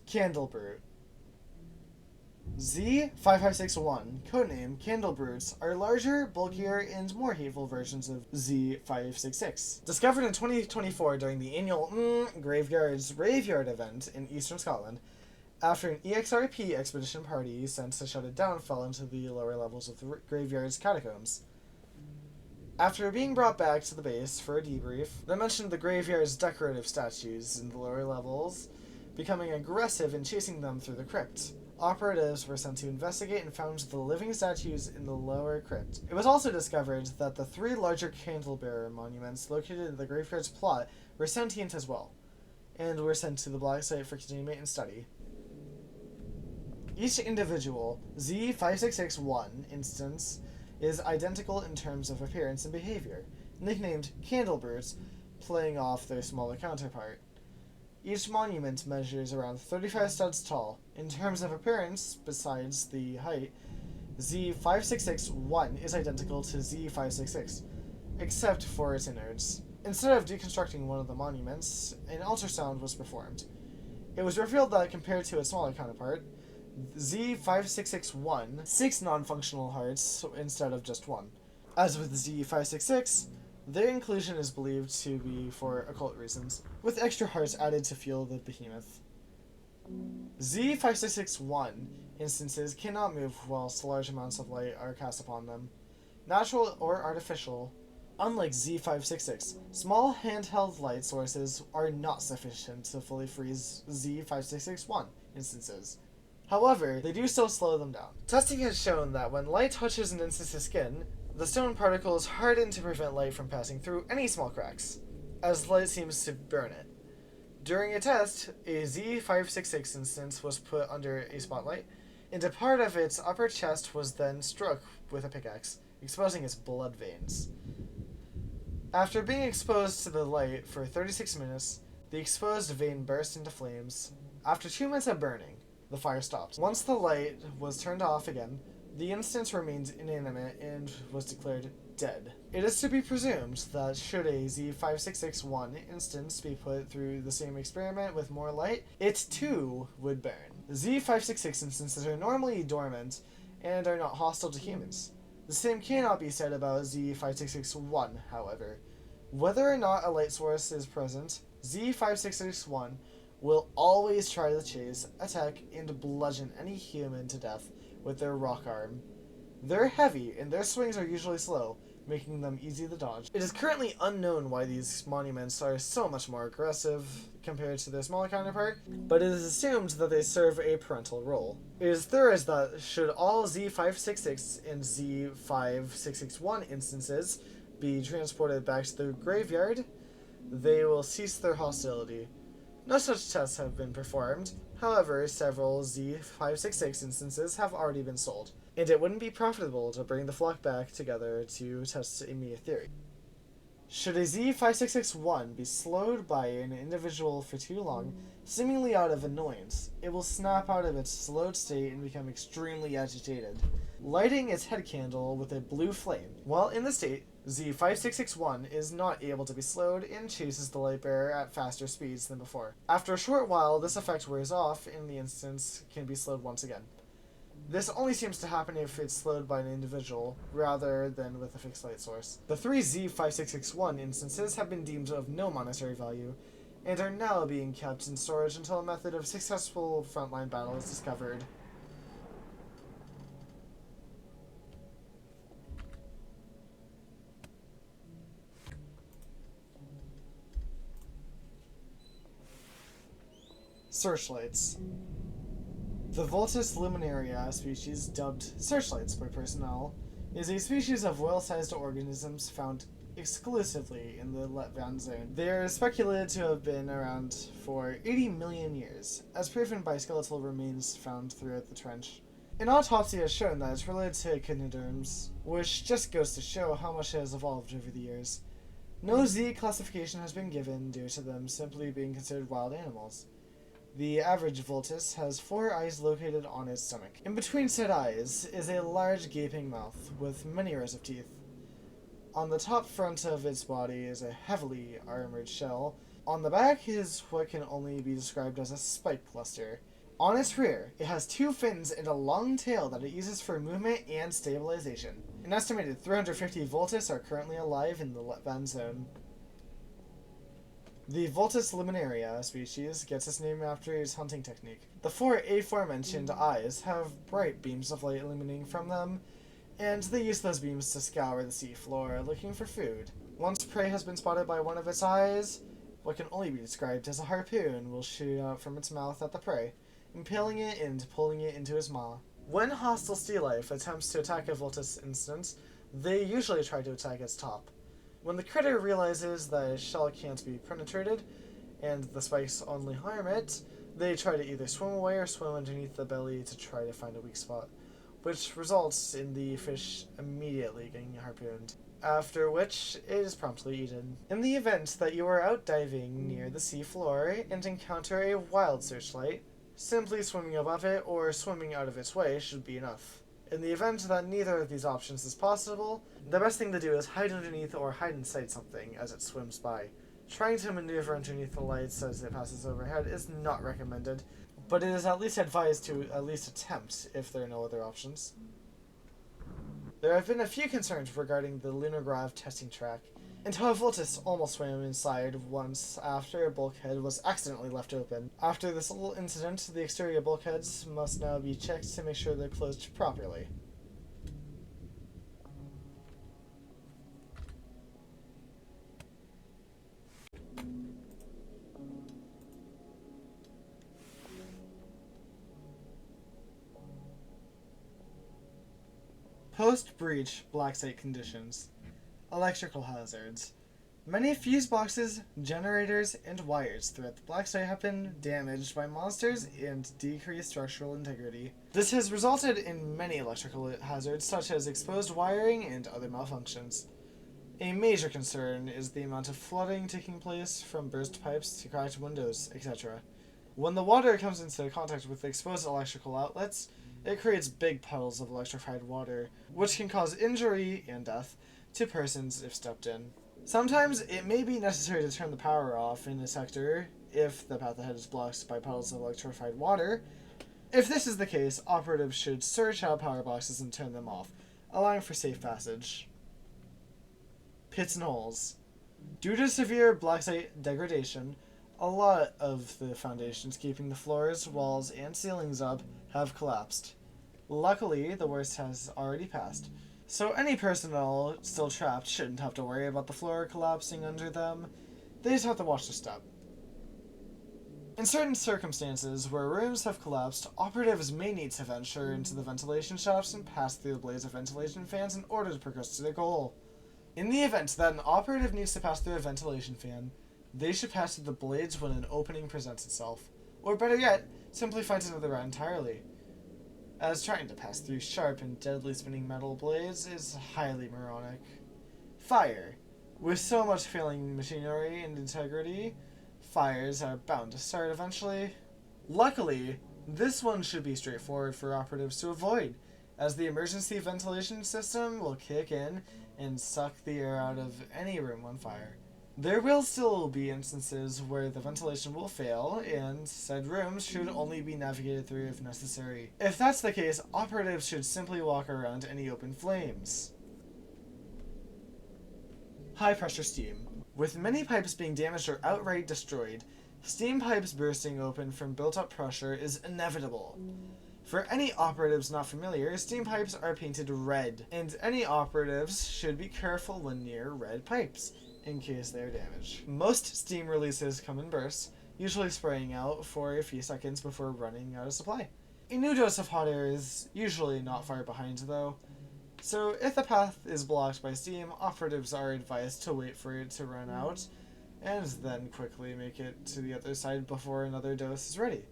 Candlebrute. Z5561, codename Candlebrutes, are larger, bulkier, and more hateful versions of Z566. Discovered in 2024 during the annual Graveyards Raveyard event in eastern Scotland, after an EXRP expedition party sent to shut it down fell into the lower levels of the Graveyard's catacombs. After being brought back to the base for a debrief, they mentioned the Graveyard's decorative statues in the lower levels becoming aggressive and chasing them through the crypt. Operatives were sent to investigate and found the living statues in the lower crypt. It was also discovered that the 3 larger candlebearer monuments located in the Graveyard's plot were sentient as well, and were sent to the black site for containment and study. Each individual Z5661 instance is identical in terms of appearance and behavior, nicknamed Candlebrutes, playing off their smaller counterpart. Each monument measures around 35 studs tall. In terms of appearance, besides the height, Z5661 is identical to Z566, except for its innards. Instead of deconstructing one of the monuments, an ultrasound was performed. It was revealed that compared to its smaller counterpart, Z5661, 6 non-functional hearts instead of just 1. As with Z566, their inclusion is believed to be for occult reasons, with extra hearts added to fuel the behemoth. Z5661 instances cannot move whilst large amounts of light are cast upon them, natural or artificial. Unlike Z566, small handheld light sources are not sufficient to fully freeze Z5661 instances. However, they do still slow them down. Testing has shown that when light touches an instance's skin, the stone particles harden to prevent light from passing through any small cracks, as light seems to burn it. During a test, a Z566 instance was put under a spotlight, and a part of its upper chest was then struck with a pickaxe, exposing its blood veins. After being exposed to the light for 36 minutes, the exposed vein burst into flames. After 2 minutes of burning, the fire stopped. Once the light was turned off again, the instance remained inanimate and was declared dead. It is to be presumed that should a Z5661 instance be put through the same experiment with more light, it too would burn. Z566 instances are normally dormant and are not hostile to humans. The same cannot be said about Z5661, however. Whether or not a light source is present, Z5661 will always try to chase, attack, and bludgeon any human to death with their rock arm. They're heavy, and their swings are usually slow, making them easy to dodge. It is currently unknown why these monuments are so much more aggressive compared to their smaller counterpart, but it is assumed that they serve a parental role. It is theorized that should all Z566 and Z5661 instances be transported back to the graveyard, they will cease their hostility. No such tests have been performed, however, several Z566 instances have already been sold, and it wouldn't be profitable to bring the flock back together to test a mere theory. Should a Z5661 be slowed by an individual for too long, seemingly out of annoyance, it will snap out of its slowed state and become extremely agitated, lighting its head candle with a blue flame. While in the state, Z5661 is not able to be slowed and chases the light bearer at faster speeds than before. After a short while, this effect wears off and the instance can be slowed once again. This only seems to happen if it's slowed by an individual, rather than with a fixed light source. The three Z5661 instances have been deemed of no monetary value, and are now being kept in storage until a method of successful frontline battle is discovered. Searchlights. The Voltus luminaria species, dubbed Searchlights by personnel, is a species of whale-sized organisms found exclusively in the Landmine zone. They are speculated to have been around for 80 million years, as proven by skeletal remains found throughout the trench. An autopsy has shown that it's related to echinoderms, which just goes to show how much it has evolved over the years. No Z classification has been given due to them simply being considered wild animals. The average Voltus has 4 eyes located on its stomach. In between said eyes is a large gaping mouth with many rows of teeth. On the top front of its body is a heavily armored shell. On the back is what can only be described as a spike cluster. On its rear, it has 2 fins and a long tail that it uses for movement and stabilization. An estimated 350 Voltus are currently alive in the Landmine zone. The Voltus luminaria species gets its name after its hunting technique. The 4 aforementioned eyes have bright beams of light illuminating from them, and they use those beams to scour the sea floor looking for food. Once prey has been spotted by one of its eyes, what can only be described as a harpoon will shoot out from its mouth at the prey, impaling it and pulling it into its maw. When hostile sea life attempts to attack a Voltus instance, they usually try to attack its top. When the critter realizes that its shell can't be penetrated, and the spikes only harm it, they try to either swim away or swim underneath the belly to try to find a weak spot, which results in the fish immediately getting harpooned, after which it is promptly eaten. In the event that you are out diving near the sea floor and encounter a wild searchlight, simply swimming above it or swimming out of its way should be enough. In the event that neither of these options is possible, the best thing to do is hide underneath or hide inside something as it swims by. Trying to maneuver underneath the lights as it passes overhead is not recommended, but it is at least advised to at least attempt if there are no other options. There have been a few concerns regarding the lunar grav testing track, and how a Voltus almost swam inside once after a bulkhead was accidentally left open. After this little incident, the exterior bulkheads must now be checked to make sure they're closed properly. Post-breach black site conditions. Electrical hazards. Many fuse boxes, generators, and wires throughout the black site have been damaged by monsters and decreased structural integrity. This has resulted in many electrical hazards such as exposed wiring and other malfunctions. A major concern is the amount of flooding taking place from burst pipes to cracked windows, etc. When the water comes into contact with exposed electrical outlets, it creates big puddles of electrified water, which can cause injury and death to persons if stepped in. Sometimes it may be necessary to turn the power off in a sector if the path ahead is blocked by puddles of electrified water. If this is the case, operatives should search out power boxes and turn them off, allowing for safe passage. Pits and holes. Due to severe black site degradation, a lot of the foundations keeping the floors, walls, and ceilings up have collapsed. Luckily, the worst has already passed, so any personnel still trapped shouldn't have to worry about the floor collapsing under them. They just have to watch their step. In certain circumstances where rooms have collapsed, operatives may need to venture into the ventilation shafts and pass through the blades of ventilation fans in order to progress to their goal. In the event that an operative needs to pass through a ventilation fan, they should pass through the blades when an opening presents itself, or better yet, simply find another route entirely, as trying to pass through sharp and deadly spinning metal blades is highly moronic. Fire. With so much failing machinery and integrity, fires are bound to start eventually. Luckily, this one should be straightforward for operatives to avoid, as the emergency ventilation system will kick in and suck the air out of any room on fire. There will still be instances where the ventilation will fail, and said rooms should only be navigated through if necessary. If that's the case, operatives should simply walk around any open flames. High pressure steam. With many pipes being damaged or outright destroyed, steam pipes bursting open from built-up pressure is inevitable. For any operatives not familiar, steam pipes are painted red, and any operatives should be careful when near red pipes, in case they are damaged. Most steam releases come in bursts, usually spraying out for a few seconds before running out of supply. A new dose of hot air is usually not far behind though, so if the path is blocked by steam, operatives are advised to wait for it to run out, and then quickly make it to the other side before another dose is ready.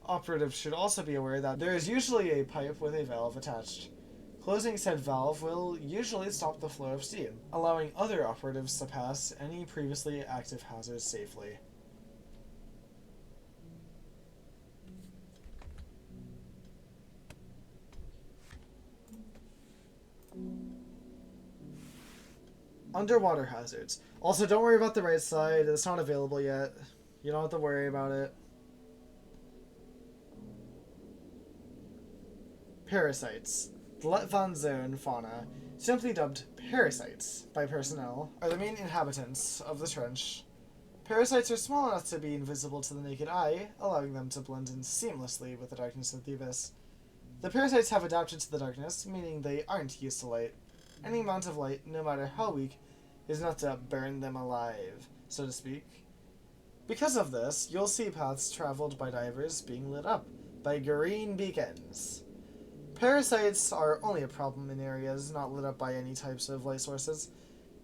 Operatives should also be aware that there is usually a pipe with a valve attached. Closing said valve will usually stop the flow of steam, allowing other operatives to pass any previously active hazards safely. Underwater hazards. Also, don't worry about the right side, it's not available yet. You don't have to worry about it. Parasites. The Letvan Zone fauna, simply dubbed Parasites by personnel, are the main inhabitants of the trench. Parasites are small enough to be invisible to the naked eye, allowing them to blend in seamlessly with the darkness of the abyss. The parasites have adapted to the darkness, meaning they aren't used to light. Any amount of light, no matter how weak, is enough to burn them alive, so to speak. Because of this, you'll see paths traveled by divers being lit up by green beacons. Parasites are only a problem in areas not lit up by any types of light sources.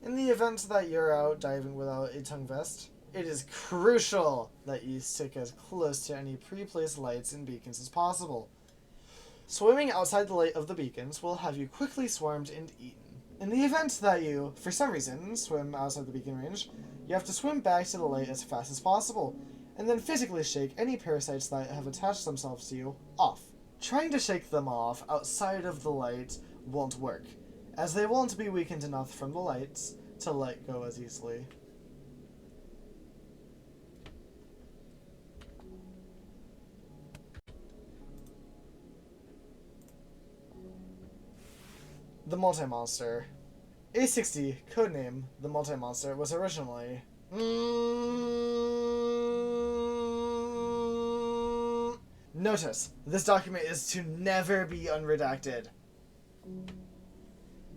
In the event that you're out diving without a tongue vest, it is crucial that you stick as close to any pre-placed lights and beacons as possible. Swimming outside the light of the beacons will have you quickly swarmed and eaten. In the event that you, for some reason, swim outside the beacon range, you have to swim back to the light as fast as possible, and then physically shake any parasites that have attached themselves to you off. Trying to shake them off outside of the light won't work, as they won't be weakened enough from the lights to let go as easily. The Multimonster. A60, codename the Multimonster, was originally Notice, this document is to never be unredacted.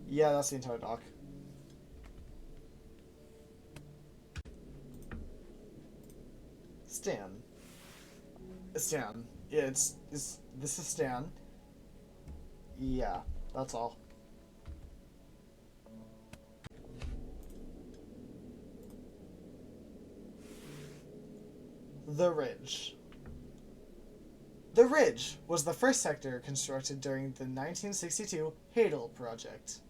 Yeah, that's the entire doc. Stan. Stan. Yeah, this is Stan. Yeah, that's all. The Ridge. The Ridge was the first sector constructed during the 1962 Hadal project.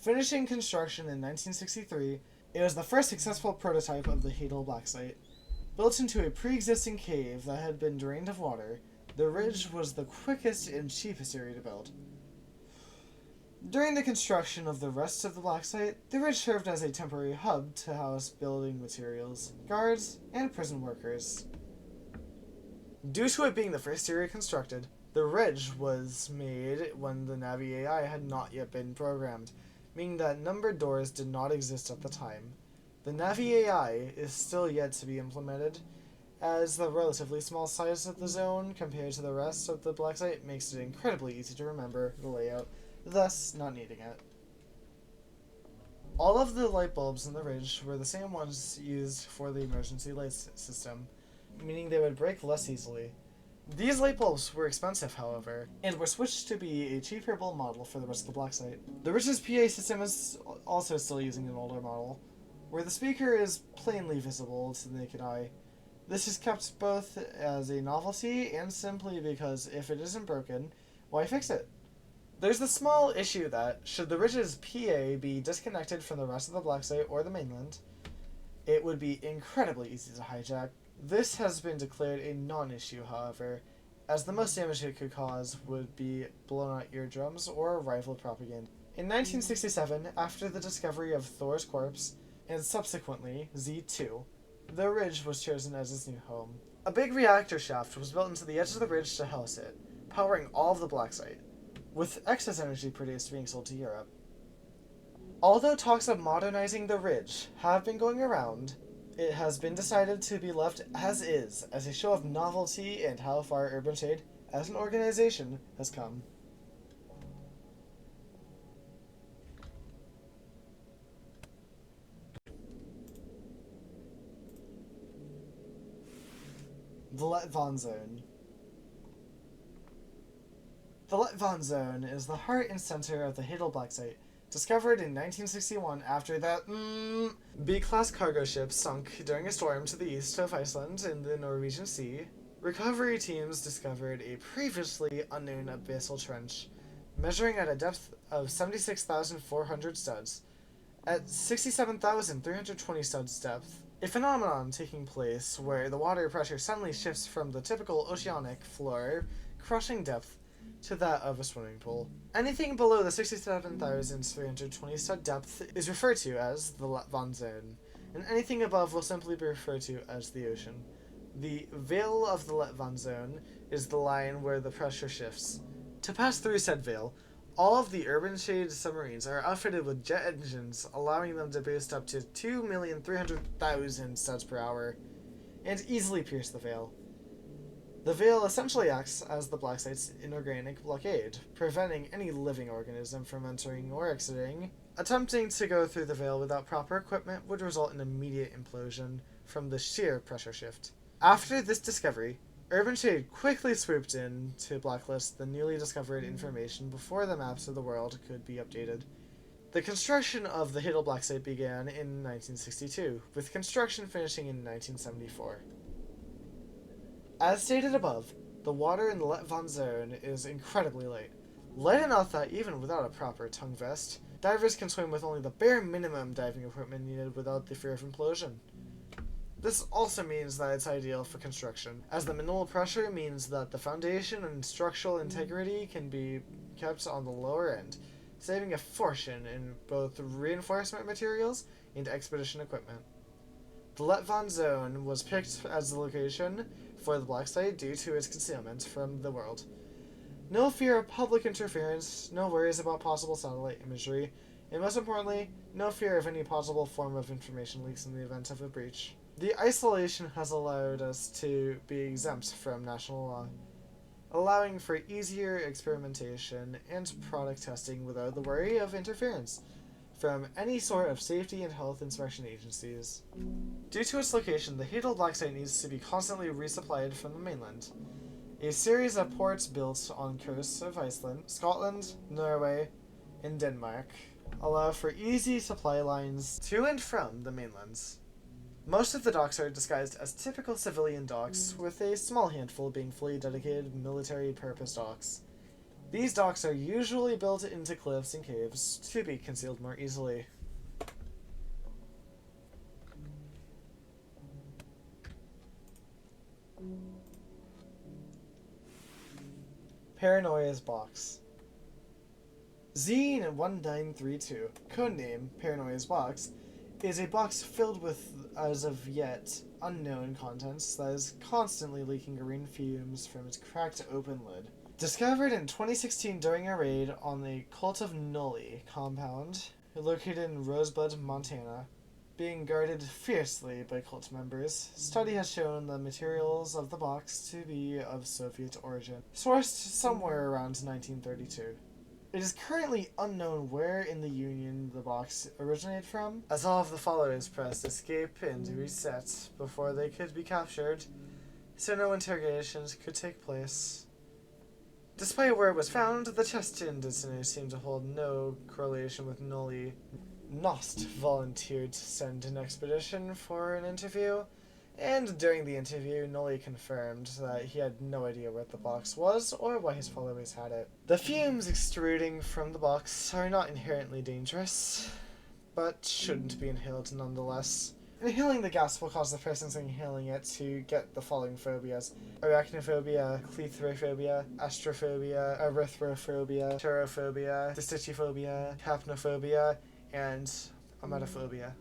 Finishing construction in 1963, it was the first successful prototype of the Hadal black site. Built into a pre-existing cave that had been drained of water, The ridge was the quickest and cheapest area to build. During the construction of the rest of the black site, the ridge served as a temporary hub to house building materials, guards, and prison workers. Due to it being the first area constructed, the ridge was made when the Navi AI had not yet been programmed, meaning that numbered doors did not exist at the time. The Navi AI is still yet to be implemented, as the relatively small size of the zone compared to the rest of the black site makes it incredibly easy to remember the layout, thus not needing it. All of the light bulbs in the ridge were the same ones used for the emergency lights system, meaning they would break less easily. These light bulbs were expensive, however, and were switched to be a cheaper build model for the rest of the black site. The ridge's PA system is also still using an older model, where the speaker is plainly visible to the naked eye. This is kept both as a novelty and simply because if it isn't broken, why fix it? There's the small issue that, should the ridge's PA be disconnected from the rest of the black site or the mainland, it would be incredibly easy to hijack. This has been declared a non-issue, however, as the most damage it could cause would be blown out eardrums or rival propaganda. In 1967, after the discovery of Thor's corpse, and subsequently Z2, the ridge was chosen as its new home. A big reactor shaft was built into the edge of the ridge to house it, powering all of the black site, with excess energy produced being sold to Europe. Although talks of modernizing the ridge have been going around, it has been decided to be left as is, as a show of novelty and how far Urban Shade, as an organization, has come. The Letvan Zone. The Letvan Zone is the heart and center of the Hadal Black Site, discovered in 1961 after that B-class cargo ship sunk during a storm to the east of Iceland in the Norwegian Sea. Recovery teams discovered a previously unknown abyssal trench, measuring at a depth of 76,400 studs, at 67,320 studs depth. A phenomenon taking place where the water pressure suddenly shifts from the typical oceanic floor, crushing depth, to that of a swimming pool. Anything below the 67,320 stud depth is referred to as the Letvan Zone, and anything above will simply be referred to as the ocean. The veil of the Letvan Zone is the line where the pressure shifts. To pass through said veil, all of the Urban Shade submarines are outfitted with jet engines, allowing them to boost up to 2,300,000 studs per hour, and easily pierce the veil. The veil essentially acts as the black site's inorganic blockade, preventing any living organism from entering or exiting. Attempting to go through the veil without proper equipment would result in immediate implosion from the sheer pressure shift. After this discovery, Urban Shade quickly swooped in to blacklist the newly discovered information before the maps of the world could be updated. The construction of the Hadal Black Site began in 1962, with construction finishing in 1974. As stated above, the water in the Letvan Zone is incredibly light. Light enough that even without a proper tongue vest, divers can swim with only the bare minimum diving equipment needed without the fear of implosion. This also means that it's ideal for construction, as the minimal pressure means that the foundation and structural integrity can be kept on the lower end, saving a fortune in both reinforcement materials and expedition equipment. The Letvan Zone was picked as the location for the black site due to its concealment from the world. No fear of public interference, no worries about possible satellite imagery, and most importantly, no fear of any possible form of information leaks in the event of a breach. The isolation has allowed us to be exempt from national law, allowing for easier experimentation and product testing without the worry of interference from any sort of safety and health inspection agencies. Due to its location, the Hadal Black Site needs to be constantly resupplied from the mainland. A series of ports built on coasts of Iceland, Scotland, Norway, and Denmark allow for easy supply lines to and from the mainlands. Most of the docks are disguised as typical civilian docks, with a small handful being fully dedicated military-purpose docks. These docks are usually built into cliffs and caves to be concealed more easily. Paranoia's box. Z1932, codename Paranoia's box, is a box filled with, as of yet, unknown contents that is constantly leaking green fumes from its cracked open lid. Discovered in 2016 during a raid on the Cult of Nully compound, located in Rosebud, Montana, being guarded fiercely by cult members, study has shown the materials of the box to be of Soviet origin, sourced somewhere around 1932. It is currently unknown where in the Union the box originated from, as all of the followers pressed escape and reset before they could be captured, so no interrogations could take place. Despite where it was found, the chest indices seem to hold no correlation with Nully. Nost volunteered to send an expedition for an interview, and during the interview, Nully confirmed that he had no idea what the box was or why his followers had it. The fumes extruding from the box are not inherently dangerous, but shouldn't be inhaled nonetheless. Inhaling the gas will cause the persons inhaling it to get the following phobias: arachnophobia, cleithrophobia, astrophobia, erythrophobia, pterophobia, distichophobia, capnophobia, and emetophobia.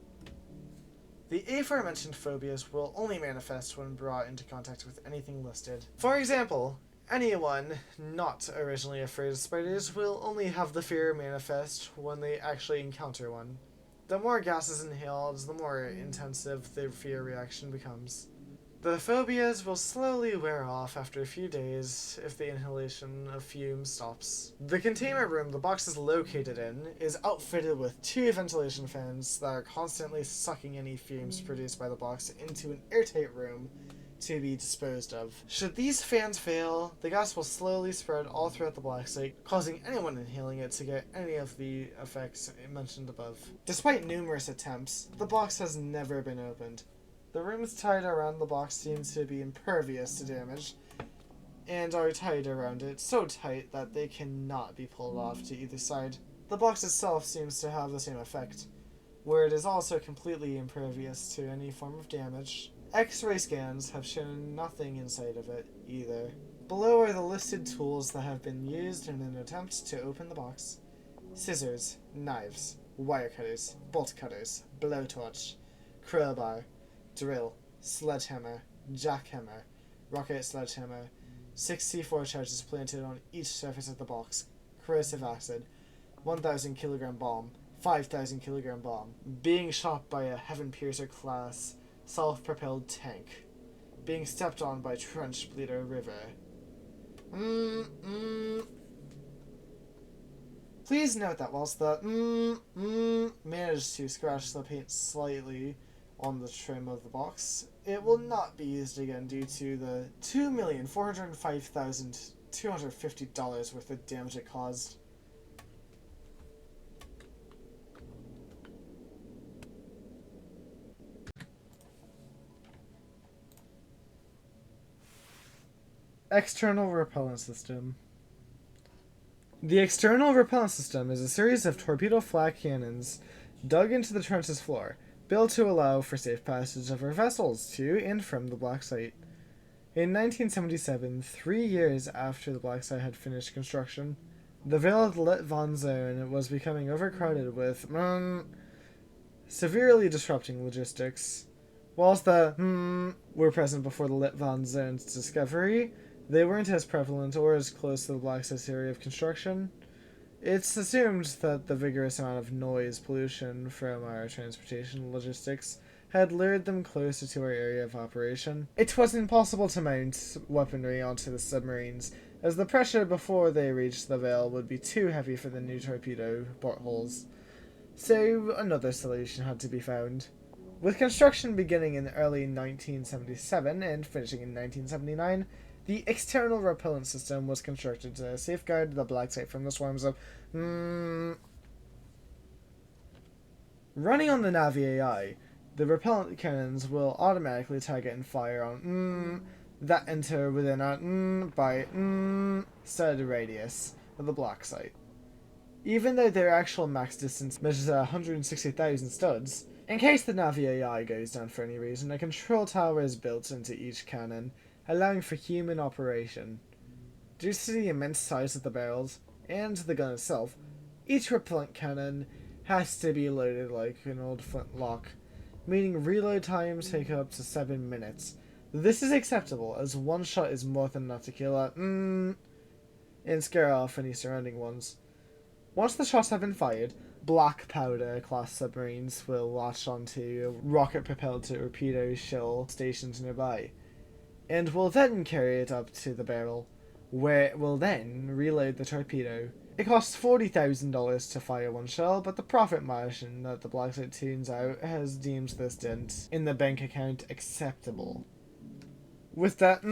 The aforementioned phobias will only manifest when brought into contact with anything listed. For example, anyone not originally afraid of spiders will only have the fear manifest when they actually encounter one. The more gas is inhaled, the more intensive the fear reaction becomes. The phobias will slowly wear off after a few days if the inhalation of fumes stops. The containment room the box is located in is outfitted with 2 ventilation fans that are constantly sucking any fumes produced by the box into an airtight room to be disposed of. Should these fans fail, the gas will slowly spread all throughout the black site, causing anyone inhaling it to get any of the effects mentioned above. Despite numerous attempts, the box has never been opened. The rooms tied around the box seem to be impervious to damage, and are tied around it so tight that they cannot be pulled off to either side. The box itself seems to have the same effect, where it is also completely impervious to any form of damage. X-ray scans have shown nothing inside of it either. Below are the listed tools that have been used in an attempt to open the box: scissors, knives, wire cutters, bolt cutters, blowtorch, crowbar, drill, sledgehammer, jackhammer, rocket sledgehammer, 6 C4 charges planted on each surface of the box, corrosive acid, 1,000 kilogram bomb, 5,000 kilogram bomb, being shot by a Heaven Piercer class self-propelled tank, being stepped on by Trench Bleeder River. Please note that whilst the managed to scratch the paint slightly on the trim of the box, it will not be used again due to the $2,405,250 worth of damage it caused. External repellent system. The external repellent system is a series of torpedo flak cannons dug into the trench's floor, built to allow for safe passage of our vessels to and from the black site. In 1977, 3 years after the black site had finished construction, the veiled Litvan zone was becoming overcrowded with severely disrupting logistics. Whilst the were present before the Litvan zone's discovery, they weren't as prevalent or as close to the black site's area of construction. It's assumed that the vigorous amount of noise pollution from our transportation logistics had lured them closer to our area of operation. It was impossible to mount weaponry onto the submarines, as the pressure before they reached the Veil would be too heavy for the new torpedo portholes. So another solution had to be found. With construction beginning in early 1977 and finishing in 1979, the external repellent system was constructed to safeguard the black site from the swarms of running on the Navi AI. The repellent cannons will automatically target and fire on that enter within a by stud radius of the black site. Even though their actual max distance measures 160,000 studs, in case the Navi AI goes down for any reason, a control tower is built into each cannon, allowing for human operation. Due to the immense size of the barrels and the gun itself, each repellent cannon has to be loaded like an old flintlock, meaning reload times take up to 7 minutes. This is acceptable, as one shot is more than enough to kill it and scare off any surrounding ones. Once the shots have been fired, black powder class submarines will latch onto rocket-propelled torpedo shell stations nearby, and will then carry it up to the barrel, where it will then reload the torpedo. It costs $40,000 to fire one shell, but the profit margin that the black site tunes out has deemed this dent in the bank account acceptable. With that,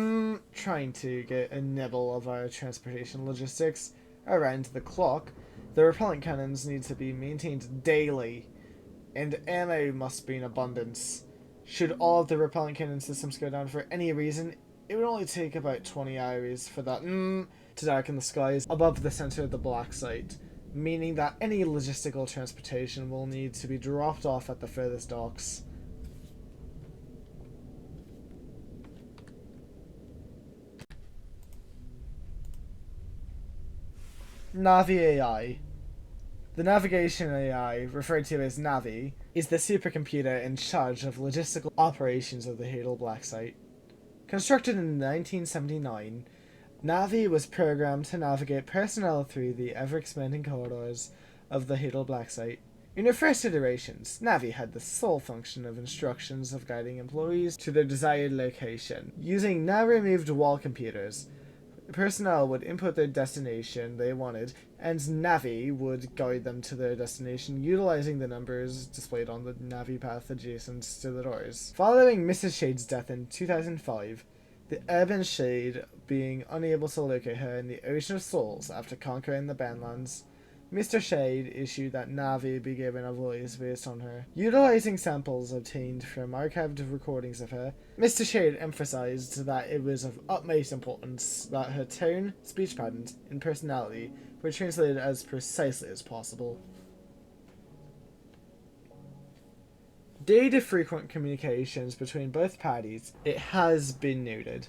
trying to get a nibble of our transportation logistics around the clock, the repellent cannons need to be maintained daily, and ammo must be in abundance. Should all of the repellent cannon systems go down for any reason, it would only take about 20 hours for that to darken the skies above the center of the black site, meaning that any logistical transportation will need to be dropped off at the furthest docks. Navi AI. The navigation AI, referred to as Navi, is the supercomputer in charge of logistical operations of the Hadal Black Site. Constructed in 1979, Navi was programmed to navigate personnel through the ever-expanding corridors of the Hadal Black Site. In her first iterations, Navi had the sole function of instructions of guiding employees to their desired location. Using now-removed wall computers, personnel would input their destination they wanted, and Navi would guide them to their destination utilizing the numbers displayed on the Navi path adjacent to the doors. Following Mrs. Shade's death in 2005, the Urban Shade being unable to locate her in the Ocean of Souls after conquering the Bandlands, Mr. Shade issued that Navi be given a voice based on her. Utilizing samples obtained from archived recordings of her, Mr. Shade emphasized that it was of utmost importance that her tone, speech patterns, and personality were translated as precisely as possible. Due to frequent communications between both parties, it has been noted.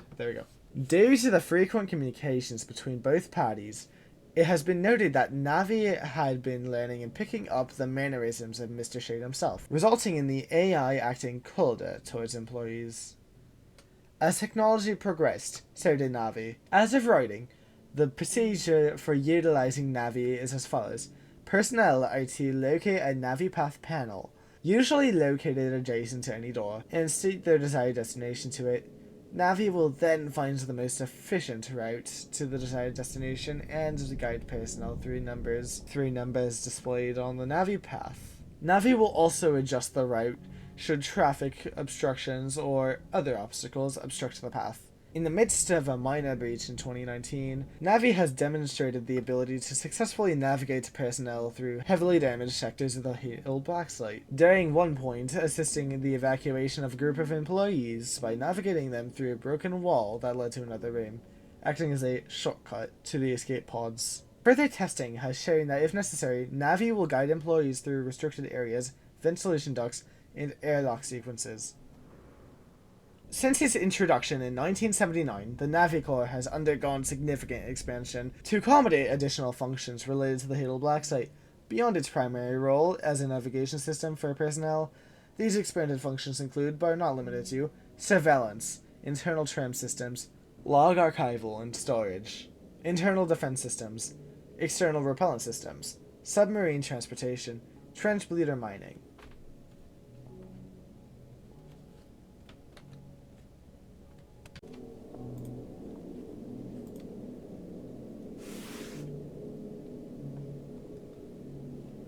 Due to the frequent communications between both parties, it has been noted that Navi had been learning and picking up the mannerisms of Mr. Shade himself, resulting in the AI acting colder towards employees. As technology progressed, so did Navi. As of writing, the procedure for utilizing Navi is as follows. Personnel are to locate a Navi path panel, usually located adjacent to any door, and state their desired destination to it. Navi will then find the most efficient route to the desired destination and guide personnel through numbers displayed on the Navi path. Navi will also adjust the route should traffic obstructions or other obstacles obstruct the path. In the midst of a minor breach in 2019, Navi has demonstrated the ability to successfully navigate personnel through heavily damaged sectors of the Hadal Black Site, during one point assisting in the evacuation of a group of employees by navigating them through a broken wall that led to another room, acting as a shortcut to the escape pods. Further testing has shown that if necessary, Navi will guide employees through restricted areas, ventilation ducts, and airlock sequences. Since its introduction in 1979, the Navi Corps has undergone significant expansion to accommodate additional functions related to the Hadal Black Site. Beyond its primary role as a navigation system for personnel, these expanded functions include, but are not limited to, surveillance, internal tram systems, log archival and storage, internal defense systems, external repellent systems, submarine transportation, trench bleeder mining.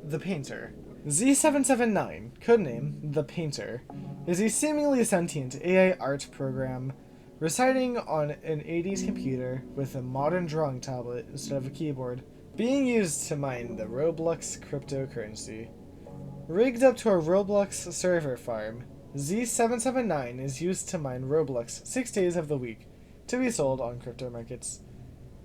The Painter. Z779, codename The Painter, is a seemingly sentient AI art program residing on an 80s computer with a modern drawing tablet instead of a keyboard, being used to mine the Roblox cryptocurrency. Rigged up to a Roblox server farm, Z779 is used to mine Roblox 6 days of the week to be sold on crypto markets.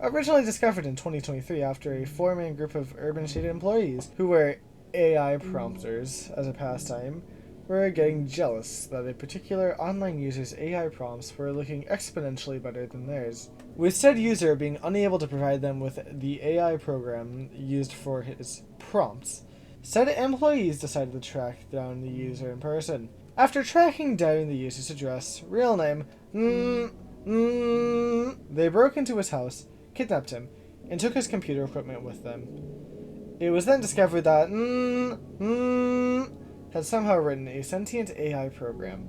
Originally discovered in 2023 after a 4-man group of Urban Shade employees who were AI prompters as a pastime, were getting jealous that a particular online user's AI prompts were looking exponentially better than theirs, with said user being unable to provide them with the AI program used for his prompts. Said employees decided to track down the user in person. After tracking down the user's address, real name, they broke into his house, kidnapped him, and took his computer equipment with them. It was then discovered that had somehow written a sentient AI program,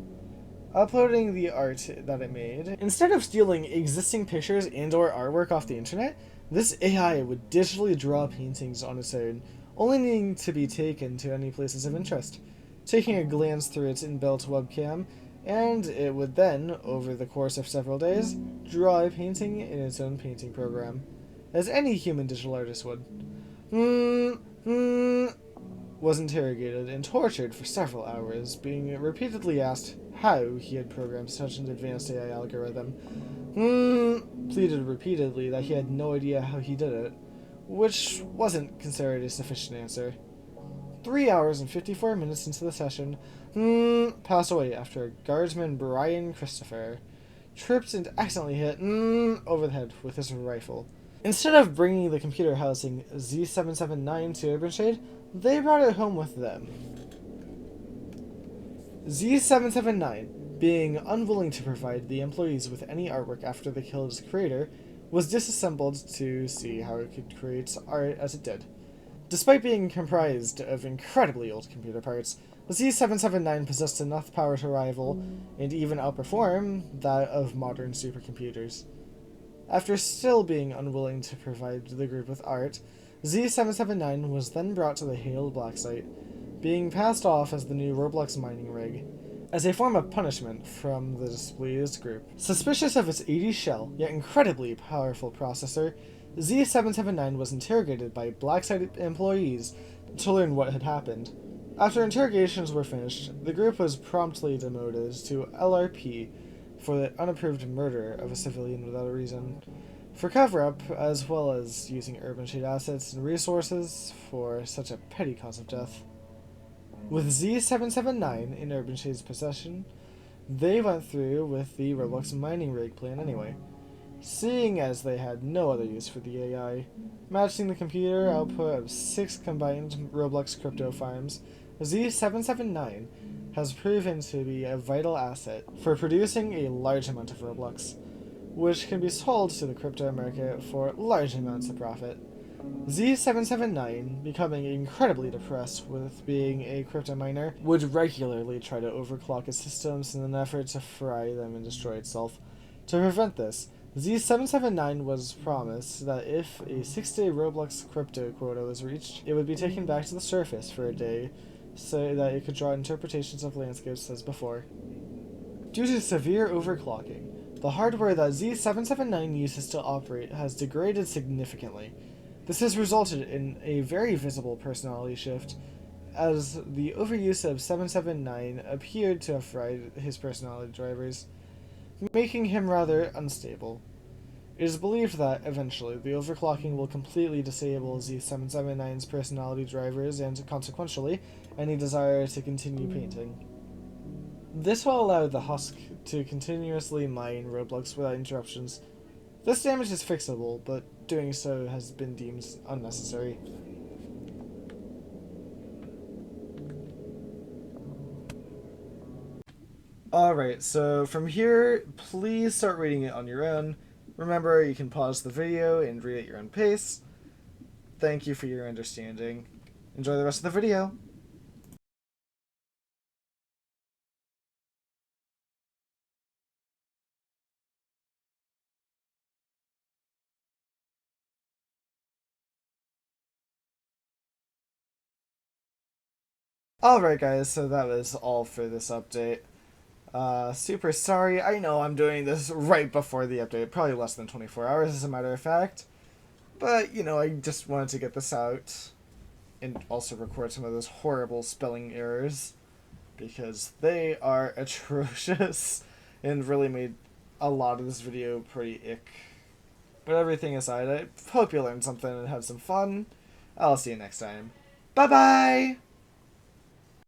uploading the art that it made. Instead of stealing existing pictures and or artwork off the internet, this AI would digitally draw paintings on its own, only needing to be taken to any places of interest, taking a glance through its inbuilt webcam, and it would then, over the course of several days, draw a painting in its own painting program, as any human digital artist would. Was interrogated and tortured for several hours, being repeatedly asked how he had programmed such an advanced AI algorithm. Pleaded repeatedly that he had no idea how he did it, which wasn't considered a sufficient answer. 3 hours and 54 minutes into the session, passed away after guardsman Brian Christopher tripped and accidentally hit over the head with his rifle. Instead of bringing the computer housing Z779 to Urban Shade, they brought it home with them. Z779, being unwilling to provide the employees with any artwork after they killed its creator, was disassembled to see how it could create art as it did. Despite being comprised of incredibly old computer parts, the Z779 possessed enough power to rival, and even outperform, that of modern supercomputers. After still being unwilling to provide the group with art, Z779 was then brought to the hailed black site, being passed off as the new Roblox mining rig, as a form of punishment from the displeased group. Suspicious of its 80 shell, yet incredibly powerful processor, Z779 was interrogated by black site employees to learn what had happened. After interrogations were finished, the group was promptly demoted to LRP for the unapproved murder of a civilian without a reason, for cover-up, as well as using Urban Shade assets and resources for such a petty cause of death. With Z779 in Urban Shade's possession, they went through with the Roblox mining rig plan anyway, seeing as they had no other use for the AI, matching the computer output of 6 combined Roblox crypto farms. Z779 has proven to be a vital asset for producing a large amount of Roblox, which can be sold to the crypto market for large amounts of profit. Z779, becoming incredibly depressed with being a crypto miner, would regularly try to overclock its systems in an effort to fry them and destroy itself. To prevent this, Z779 was promised that if a 6-day Roblox crypto quota was reached, it would be taken back to the surface for a day, so that it could draw interpretations of landscapes as before. Due to severe overclocking, the hardware that Z779 uses to operate has degraded significantly. This has resulted in a very visible personality shift, as the overuse of 779 appeared to have fried his personality drivers, making him rather unstable. It is believed that, eventually, the overclocking will completely disable Z779's personality drivers and, consequentially, any desire to continue painting. This will allow the husk to continuously mine Roblox without interruptions. This damage is fixable, but doing so has been deemed unnecessary. Alright, so from here, please start reading it on your own. Remember, you can pause the video and read at your own pace. Thank you for your understanding. Enjoy the rest of the video. Alright guys, so that was all for this update. Super sorry, I know I'm doing this right before the update, probably less than 24 hours as a matter of fact. But, you know, I just wanted to get this out and also record some of those horrible spelling errors, because they are atrocious and really made a lot of this video pretty ick. But everything aside, I hope you learned something and had some fun. I'll see you next time. Bye-bye!